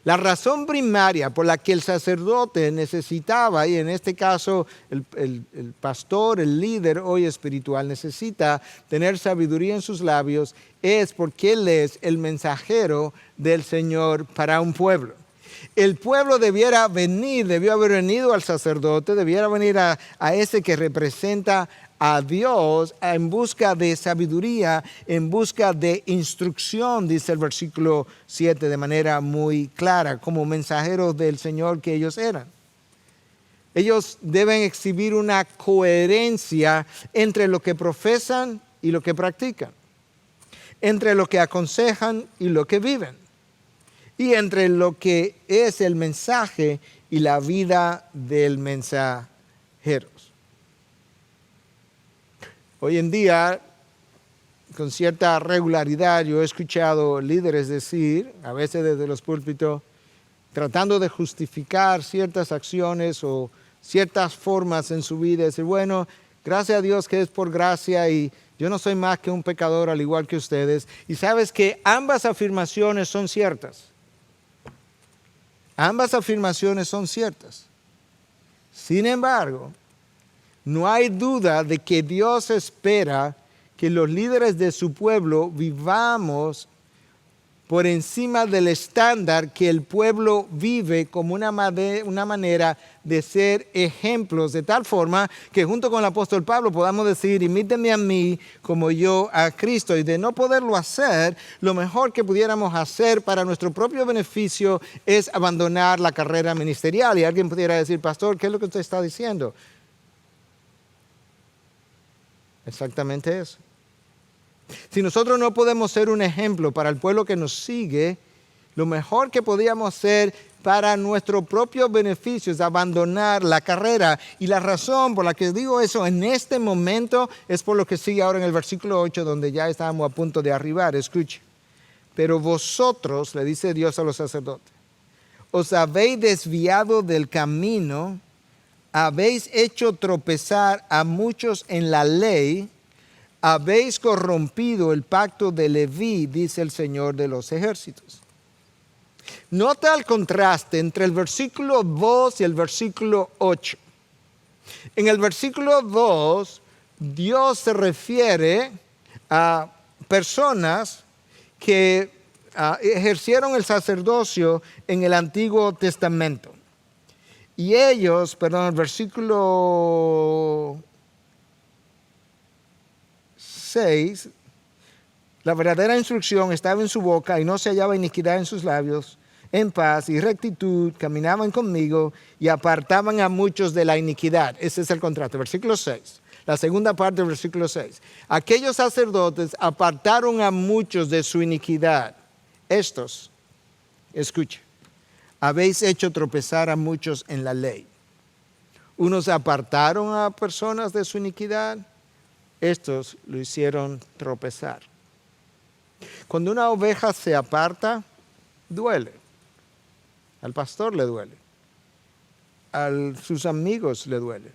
B: La razón primaria por la que el sacerdote necesitaba, y en este caso el pastor, el líder hoy espiritual, necesita tener sabiduría en sus labios, es porque Él es el mensajero del Señor para un pueblo. El pueblo debió haber venido al sacerdote, debiera venir a ese que representa a Dios en busca de sabiduría, en busca de instrucción, dice el versículo 7 de manera muy clara, como mensajeros del Señor que ellos eran. Ellos deben exhibir una coherencia entre lo que profesan y lo que practican, entre lo que aconsejan y lo que viven, y entre lo que es el mensaje y la vida del mensajero. Hoy en día, con cierta regularidad, yo he escuchado líderes decir, a veces desde los púlpitos, tratando de justificar ciertas acciones o ciertas formas en su vida, decir, bueno, gracias a Dios que es por gracia y yo no soy más que un pecador al igual que ustedes. Y sabes que ambas afirmaciones son ciertas. Ambas afirmaciones son ciertas. Sin embargo, no hay duda de que Dios espera que los líderes de su pueblo vivamos por encima del estándar que el pueblo vive, como una manera de ser ejemplos, de tal forma que junto con el apóstol Pablo podamos decir, imítenme a mí como yo a Cristo. Y de no poderlo hacer, lo mejor que pudiéramos hacer para nuestro propio beneficio es abandonar la carrera ministerial. Y alguien pudiera decir, pastor, ¿qué es lo que usted está diciendo? Exactamente eso. Si nosotros no podemos ser un ejemplo para el pueblo que nos sigue, lo mejor que podíamos hacer para nuestro propio beneficio es abandonar la carrera. Y la razón por la que digo eso en este momento es por lo que sigue ahora en el versículo 8, donde ya estábamos a punto de arribar. Escuche. Pero vosotros, le dice Dios a los sacerdotes, os habéis desviado del camino, habéis hecho tropezar a muchos en la ley, habéis corrompido el pacto de Leví, dice el Señor de los ejércitos. Nota el contraste entre el versículo 2 y el versículo 8. En el versículo 2, Dios se refiere a personas que ejercieron el sacerdocio en el Antiguo Testamento. Y ellos, el versículo 6, la verdadera instrucción estaba en su boca y no se hallaba iniquidad en sus labios, en paz y rectitud, caminaban conmigo y apartaban a muchos de la iniquidad. Ese es el contraste, versículo 6. La segunda parte del versículo 6. Aquellos sacerdotes apartaron a muchos de su iniquidad. Estos, escuche, habéis hecho tropezar a muchos en la ley. Unos apartaron a personas de su iniquidad, estos lo hicieron tropezar. Cuando una oveja se aparta, duele. Al pastor le duele. A sus amigos le duele.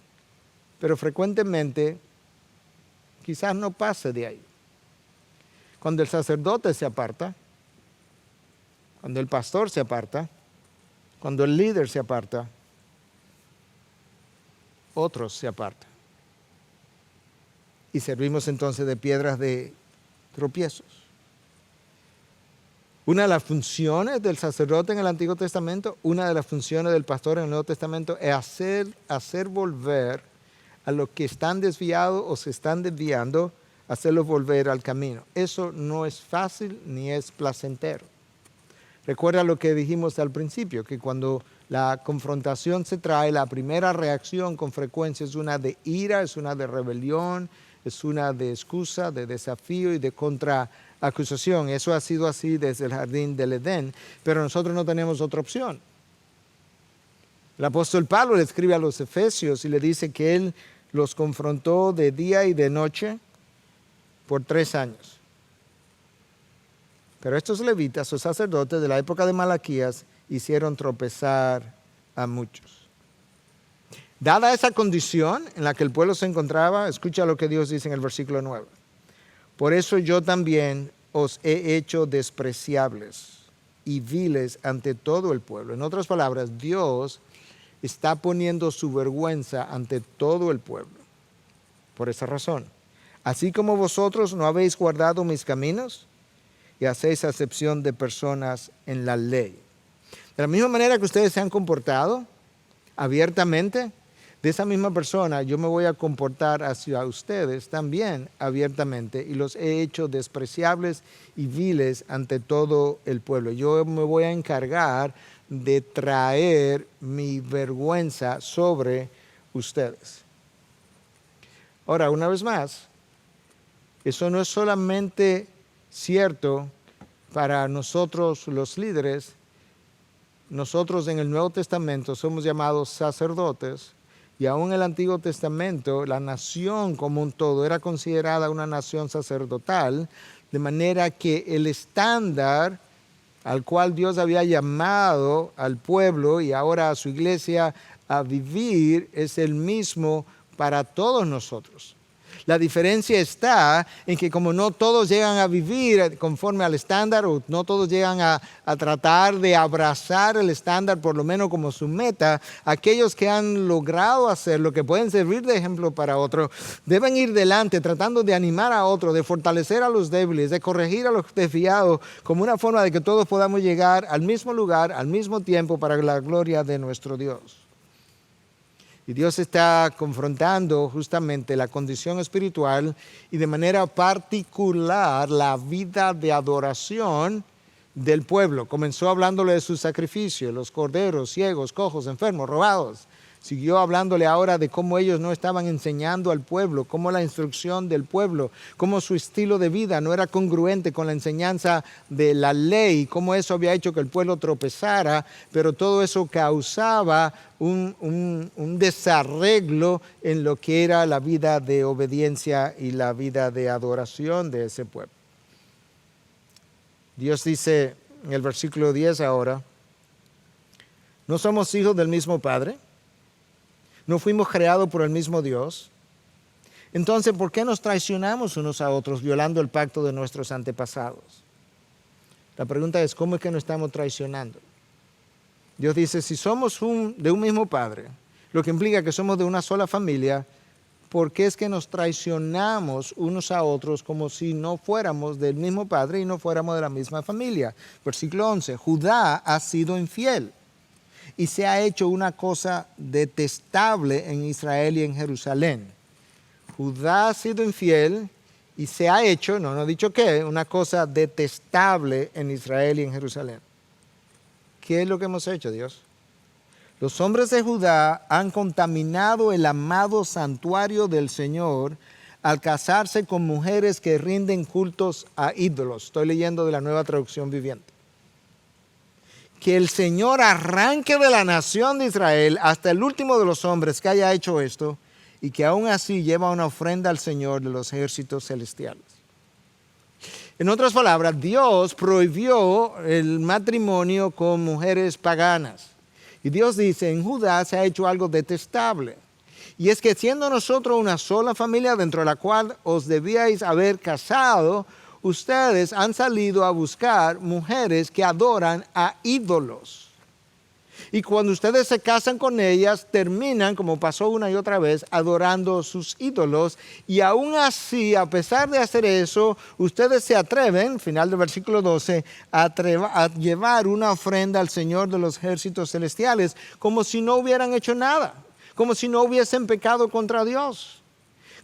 B: Pero frecuentemente quizás no pase de ahí. Cuando el sacerdote se aparta, cuando el pastor se aparta, cuando el líder se aparta, otros se apartan. Y servimos entonces de piedras de tropiezos. Una de las funciones del sacerdote en el Antiguo Testamento, una de las funciones del pastor en el Nuevo Testamento es hacer volver a los que están desviados o se están desviando, hacerlos volver al camino. Eso no es fácil ni es placentero. Recuerda lo que dijimos al principio, que cuando la confrontación se trae, la primera reacción con frecuencia es una de ira, es una de rebelión, es una de excusa, de desafío y de contraacusación. Eso ha sido así desde el jardín del Edén, pero nosotros no tenemos otra opción. El apóstol Pablo le escribe a los Efesios y le dice que él los confrontó de día y de noche por 3 años. Pero estos levitas, los sacerdotes de la época de Malaquías, hicieron tropezar a muchos. Dada esa condición en la que el pueblo se encontraba, escucha lo que Dios dice en el versículo 9. Por eso yo también os he hecho despreciables y viles ante todo el pueblo. En otras palabras, Dios está poniendo su vergüenza ante todo el pueblo. Por esa razón, así como vosotros no habéis guardado mis caminos y hacéis acepción de personas en la ley. De la misma manera que ustedes se han comportado abiertamente, de esa misma persona yo me voy a comportar hacia ustedes también abiertamente y los he hecho despreciables y viles ante todo el pueblo. Yo me voy a encargar de traer mi vergüenza sobre ustedes. Ahora, una vez más, eso no es solamente cierto para nosotros los líderes. Nosotros en el Nuevo Testamento somos llamados sacerdotes y aún en el Antiguo Testamento la nación como un todo era considerada una nación sacerdotal, de manera que el estándar al cual Dios había llamado al pueblo y ahora a su iglesia a vivir es el mismo para todos nosotros. La diferencia está en que como no todos llegan a vivir conforme al estándar o no todos llegan a tratar de abrazar el estándar por lo menos como su meta, aquellos que han logrado hacerlo, que pueden servir de ejemplo para otros, deben ir delante tratando de animar a otros, de fortalecer a los débiles, de corregir a los desviados como una forma de que todos podamos llegar al mismo lugar, al mismo tiempo para la gloria de nuestro Dios. Y Dios está confrontando justamente la condición espiritual y de manera particular la vida de adoración del pueblo. Comenzó hablándole de sus sacrificios, los corderos, ciegos, cojos, enfermos, robados. Siguió hablándole ahora de cómo ellos no estaban enseñando al pueblo, cómo la instrucción del pueblo, cómo su estilo de vida no era congruente con la enseñanza de la ley, cómo eso había hecho que el pueblo tropezara, pero todo eso causaba un desarreglo en lo que era la vida de obediencia y la vida de adoración de ese pueblo. Dios dice en el versículo 10 ahora, ¿no somos hijos del mismo Padre? ¿No fuimos creados por el mismo Dios? Entonces, ¿por qué nos traicionamos unos a otros violando el pacto de nuestros antepasados? La pregunta es, ¿cómo es que nos estamos traicionando? Dios dice, si somos de un mismo Padre, lo que implica que somos de una sola familia, ¿por qué es que nos traicionamos unos a otros como si no fuéramos del mismo Padre y no fuéramos de la misma familia? Versículo 11, Judá ha sido infiel y se ha hecho una cosa detestable en Israel y en Jerusalén. Judá ha sido infiel y se ha hecho, no ha dicho qué, una cosa detestable en Israel y en Jerusalén. ¿Qué es lo que hemos hecho, Dios? Los hombres de Judá han contaminado el amado santuario del Señor al casarse con mujeres que rinden cultos a ídolos. Estoy leyendo de la Nueva Traducción Viviente. Que el Señor arranque de la nación de Israel hasta el último de los hombres que haya hecho esto y que aún así lleva una ofrenda al Señor de los ejércitos celestiales. En otras palabras, Dios prohibió el matrimonio con mujeres paganas. Y Dios dice, en Judá se ha hecho algo detestable. Y es que siendo nosotros una sola familia dentro de la cual os debíais haber casado, ustedes han salido a buscar mujeres que adoran a ídolos. Y cuando ustedes se casan con ellas, terminan, como pasó una y otra vez, adorando sus ídolos. Y aún así, a pesar de hacer eso, ustedes se atreven, final del versículo 12, a llevar una ofrenda al Señor de los ejércitos celestiales, como si no hubieran hecho nada. como si no hubiesen pecado contra Dios,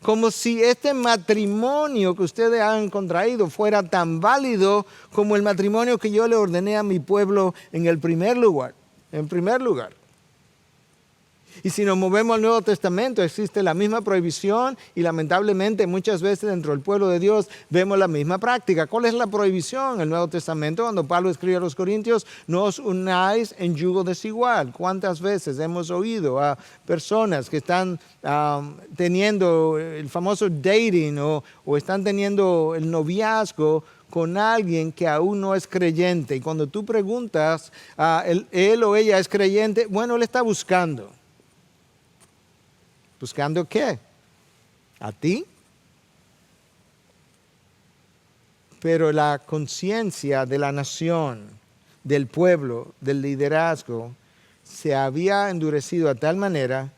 B: como si este matrimonio que ustedes han contraído fuera tan válido como el matrimonio que yo le ordené a mi pueblo en el primer lugar. Y si nos movemos al Nuevo Testamento, existe la misma prohibición y lamentablemente muchas veces dentro del pueblo de Dios vemos la misma práctica. ¿Cuál es la prohibición en el Nuevo Testamento? Cuando Pablo escribe a los Corintios, no os unáis en yugo desigual. ¿Cuántas veces hemos oído a personas que están teniendo el famoso dating o están teniendo el noviazgo con alguien que aún no es creyente? Y cuando tú preguntas, él o ella es creyente, bueno, él está buscando. ¿Buscando qué? ¿A ti? Pero la conciencia de la nación, del pueblo, del liderazgo, se había endurecido a tal manera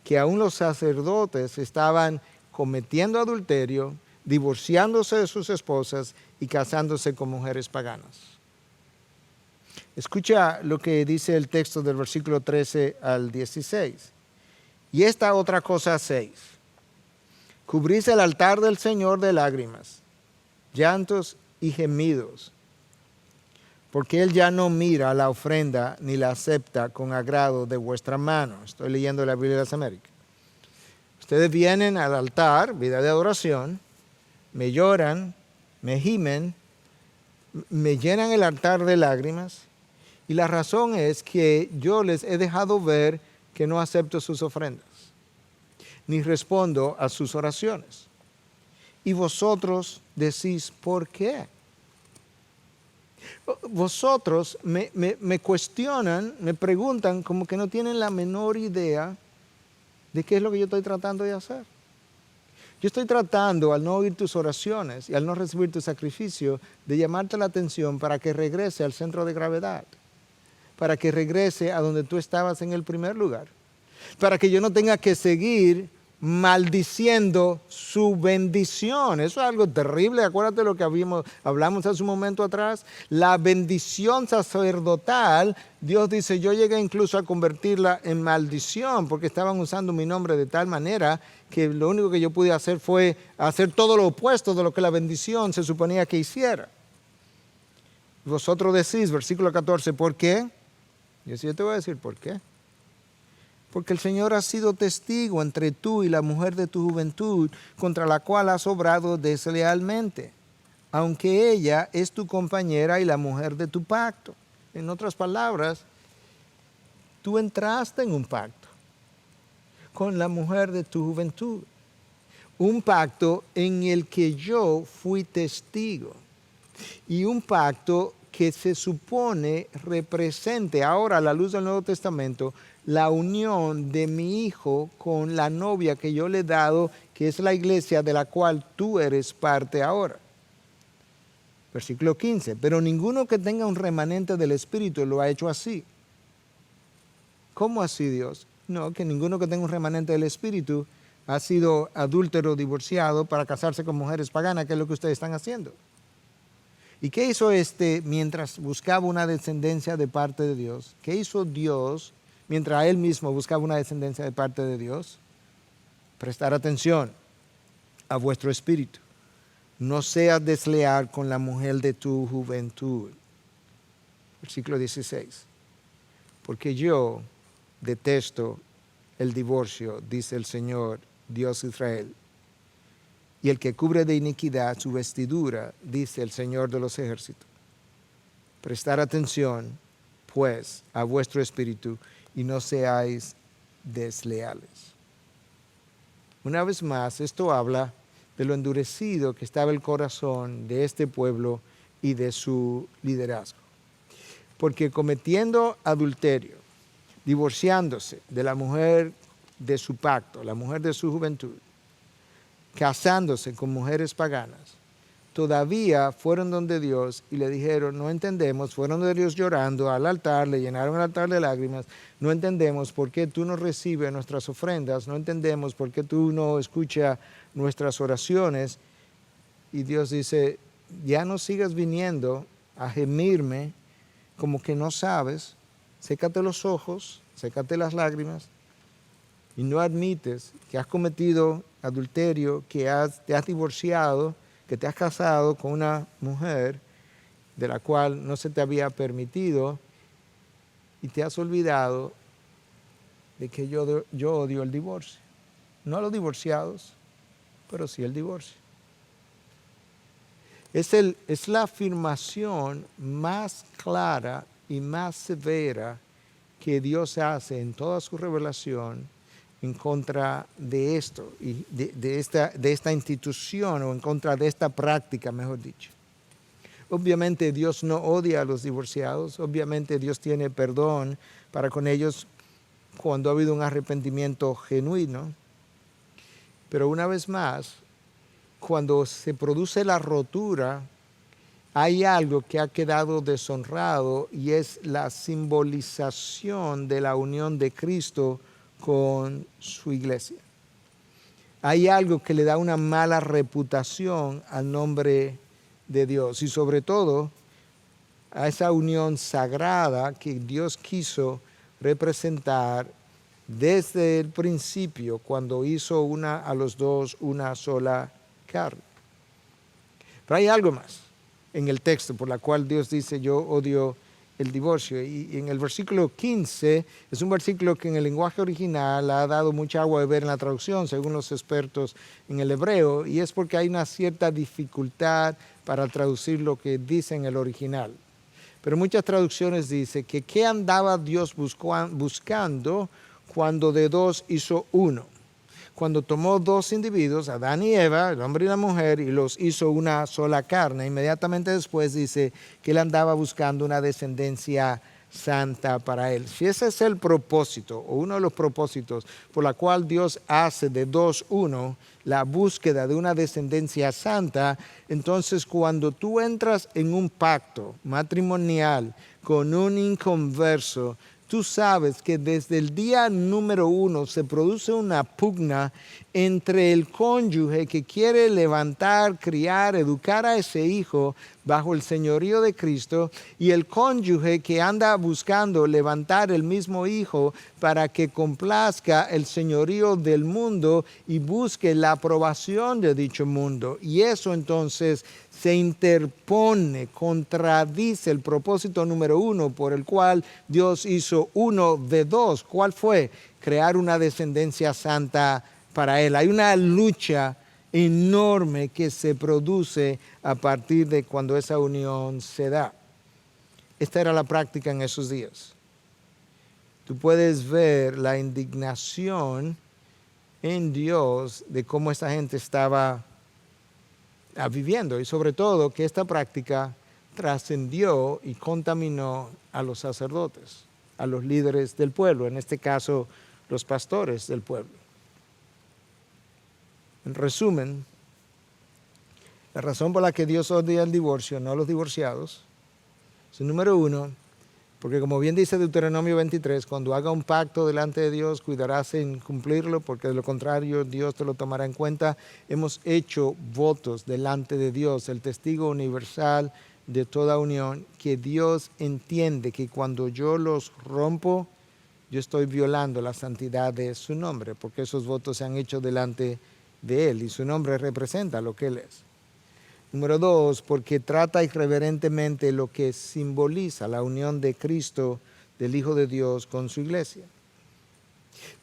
B: que aún los sacerdotes estaban cometiendo adulterio, divorciándose de sus esposas y casándose con mujeres paganas. Escucha lo que dice el texto del versículo 13 al 16. Y esta otra cosa hacéis: cubrís el altar del Señor de lágrimas, llantos y gemidos, porque Él ya no mira la ofrenda ni la acepta con agrado de vuestra mano. Estoy leyendo la Biblia de las Américas. Ustedes vienen al altar, vida de adoración, me lloran, me gimen, me llenan el altar de lágrimas, y la razón es que yo les he dejado ver que no acepto sus ofrendas, ni respondo a sus oraciones. Y vosotros decís, ¿por qué? Vosotros me cuestionan, me preguntan como que no tienen la menor idea de qué es lo que yo estoy tratando de hacer. Yo estoy tratando, al no oír tus oraciones y al no recibir tu sacrificio, de llamarte la atención para que regrese al centro de gravedad, para que regrese a donde tú estabas en el primer lugar, para que yo no tenga que seguir maldiciendo su bendición. Eso es algo terrible. Acuérdate lo que hablamos hace un momento atrás. La bendición sacerdotal, Dios dice, yo llegué incluso a convertirla en maldición, porque estaban usando mi nombre de tal manera que lo único que yo pude hacer fue hacer todo lo opuesto de lo que la bendición se suponía que hiciera. Vosotros decís, versículo 14, ¿por qué? Yo te voy a decir por qué. Porque el Señor ha sido testigo entre tú y la mujer de tu juventud, contra la cual has obrado deslealmente, aunque ella es tu compañera y la mujer de tu pacto. En otras palabras, tú entraste en un pacto con la mujer de tu juventud, un pacto en el que yo fui testigo, y un pacto que se supone represente ahora, a la luz del Nuevo Testamento, la unión de mi hijo con la novia que yo le he dado, que es la iglesia de la cual tú eres parte ahora. Versículo 15, pero ninguno que tenga un remanente del Espíritu lo ha hecho así. ¿Cómo así, Dios? No, que ninguno que tenga un remanente del Espíritu ha sido adúltero, divorciado para casarse con mujeres paganas, que es lo que ustedes están haciendo. ¿Y qué hizo mientras buscaba una descendencia de parte de Dios? ¿Qué hizo Dios mientras él mismo buscaba una descendencia de parte de Dios? Prestar atención a vuestro espíritu. No seas desleal con la mujer de tu juventud. Versículo 16. Porque yo detesto el divorcio, dice el Señor, Dios de Israel. Y el que cubre de iniquidad su vestidura, dice el Señor de los ejércitos. Prestar atención, pues, a vuestro espíritu y no seáis desleales. Una vez más, esto habla de lo endurecido que estaba el corazón de este pueblo y de su liderazgo. Porque cometiendo adulterio, divorciándose de la mujer de su pacto, la mujer de su juventud, casándose con mujeres paganas, todavía fueron donde Dios y le dijeron, no entendemos, fueron donde Dios llorando al altar, le llenaron el altar de lágrimas, no entendemos por qué tú no recibes nuestras ofrendas, no entendemos por qué tú no escuchas nuestras oraciones. Y Dios dice, ya no sigas viniendo a gemirme como que no sabes, sécate los ojos, sécate las lágrimas y no admites que has cometido adulterio, que te has divorciado, que te has casado con una mujer de la cual no se te había permitido y te has olvidado de que yo odio el divorcio. No a los divorciados, pero sí el divorcio. Es la afirmación más clara y más severa que Dios hace en toda su revelación en contra de esto, y de esta institución, o en contra de esta práctica, mejor dicho. Obviamente Dios no odia a los divorciados, obviamente Dios tiene perdón para con ellos cuando ha habido un arrepentimiento genuino, pero una vez más, cuando se produce la rotura, hay algo que ha quedado deshonrado y es la simbolización de la unión de Cristo con su iglesia. Hay algo que le da una mala reputación al nombre de Dios y sobre todo a esa unión sagrada que Dios quiso representar desde el principio cuando hizo a los dos una sola carne. Pero hay algo más en el texto por la cual Dios dice: yo odio el divorcio. Y en el versículo 15 es un versículo que en el lenguaje original ha dado mucha agua de ver en la traducción, según los expertos en el hebreo, y es porque hay una cierta dificultad para traducir lo que dice en el original. Pero muchas traducciones dicen que ¿qué andaba Dios buscando cuando de dos hizo uno? Cuando tomó dos individuos, Adán y Eva, el hombre y la mujer, y los hizo una sola carne, inmediatamente después dice que él andaba buscando una descendencia santa para él. Si ese es el propósito, o uno de los propósitos por la cual Dios hace de dos uno, la búsqueda de una descendencia santa, entonces cuando tú entras en un pacto matrimonial con un inconverso, tú sabes que desde el día número 1 se produce una pugna entre el cónyuge que quiere levantar, criar, educar a ese hijo bajo el señorío de Cristo y el cónyuge que anda buscando levantar el mismo hijo para que complazca el señorío del mundo y busque la aprobación de dicho mundo. Y eso entonces se interpone, contradice el propósito número 1 por el cual Dios hizo uno de dos. ¿Cuál fue? Crear una descendencia santa para Él. Hay una lucha enorme que se produce a partir de cuando esa unión se da. Esta era la práctica en esos días. Tú puedes ver la indignación en Dios de cómo esta gente estaba viviendo y sobre todo que esta práctica trascendió y contaminó a los sacerdotes, a los líderes del pueblo, en este caso los pastores del pueblo. En resumen, la razón por la que Dios odia el divorcio, no a los divorciados, es número 1, porque como bien dice Deuteronomio 23, cuando haga un pacto delante de Dios, cuidarás en cumplirlo, porque de lo contrario Dios te lo tomará en cuenta. Hemos hecho votos delante de Dios, el testigo universal de toda unión, que Dios entiende que cuando yo los rompo, yo estoy violando la santidad de su nombre, porque esos votos se han hecho delante de Él y su nombre representa lo que Él es. Número 2, porque trata irreverentemente lo que simboliza la unión de Cristo, del Hijo de Dios, con su iglesia.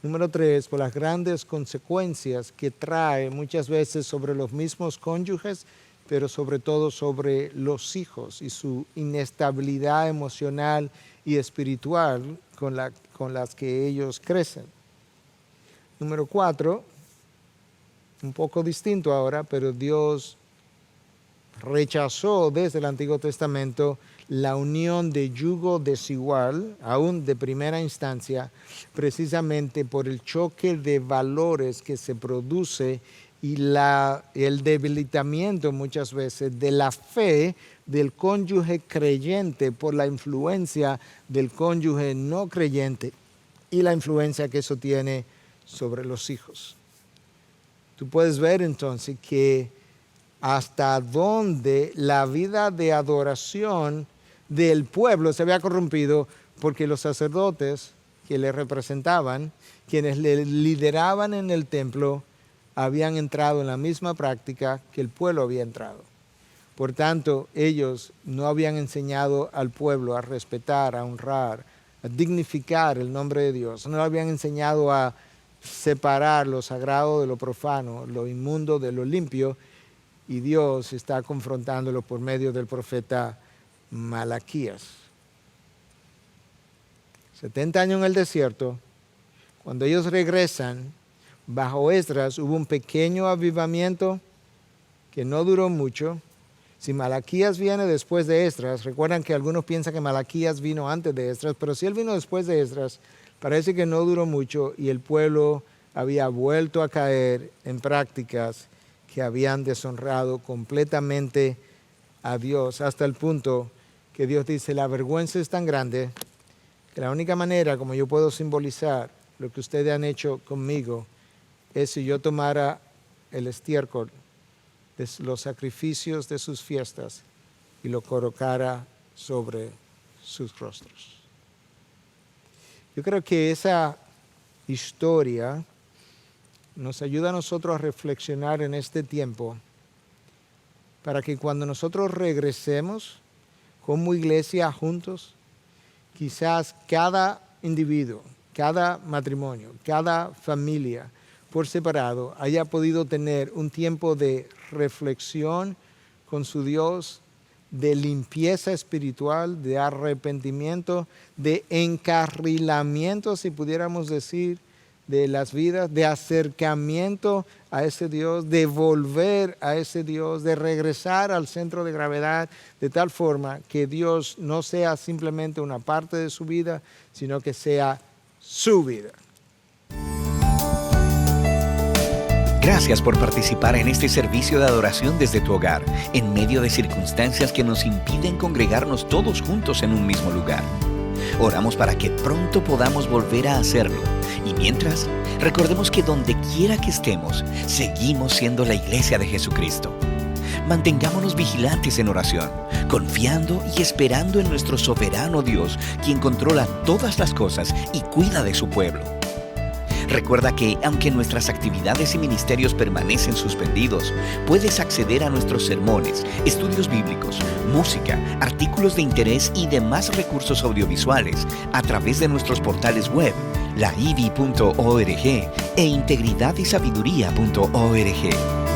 B: Número 3, por las grandes consecuencias que trae muchas veces sobre los mismos cónyuges, pero sobre todo sobre los hijos y su inestabilidad emocional y espiritual con las que ellos crecen. Número 4, un poco distinto ahora, pero Dios rechazó desde el Antiguo Testamento la unión de yugo desigual, aún de primera instancia, precisamente por el choque de valores que se produce y el debilitamiento muchas veces de la fe del cónyuge creyente por la influencia del cónyuge no creyente y la influencia que eso tiene sobre los hijos. Tú puedes ver entonces que hasta dónde la vida de adoración del pueblo se había corrompido porque los sacerdotes que le representaban, quienes le lideraban en el templo, habían entrado en la misma práctica que el pueblo había entrado. Por tanto, ellos no habían enseñado al pueblo a respetar, a honrar, a dignificar el nombre de Dios. No habían enseñado a separar lo sagrado de lo profano, lo inmundo de lo limpio, y Dios está confrontándolo por medio del profeta Malaquías. 70 años en el desierto, cuando ellos regresan, bajo Esdras hubo un pequeño avivamiento que no duró mucho. Si Malaquías viene después de Esdras, recuerdan que algunos piensan que Malaquías vino antes de Esdras, pero si él vino después de Esdras, parece que no duró mucho y el pueblo había vuelto a caer en prácticas que habían deshonrado completamente a Dios, hasta el punto que Dios dice, la vergüenza es tan grande que la única manera como yo puedo simbolizar lo que ustedes han hecho conmigo es si yo tomara el estiércol de los sacrificios de sus fiestas y lo colocara sobre sus rostros. Yo creo que esa historia nos ayuda a nosotros a reflexionar en este tiempo para que cuando nosotros regresemos como iglesia juntos, quizás cada individuo, cada matrimonio, cada familia por separado haya podido tener un tiempo de reflexión con su Dios, de limpieza espiritual, de arrepentimiento, de encarrilamiento, si pudiéramos decir, de las vidas, de acercamiento a ese Dios, de volver a ese Dios, de regresar al centro de gravedad, de tal forma que Dios no sea simplemente una parte de su vida, sino que sea su vida.
A: Gracias por participar en este servicio de adoración desde tu hogar, en medio de circunstancias que nos impiden congregarnos todos juntos en un mismo lugar. Oramos para que pronto podamos volver a hacerlo. Y mientras, recordemos que donde quiera que estemos, seguimos siendo la iglesia de Jesucristo. Mantengámonos vigilantes en oración, confiando y esperando en nuestro soberano Dios, quien controla todas las cosas y cuida de su pueblo. Recuerda que, aunque nuestras actividades y ministerios permanecen suspendidos, puedes acceder a nuestros sermones, estudios bíblicos, música, artículos de interés y demás recursos audiovisuales a través de nuestros portales web, laivi.org e integridadysabiduría.org.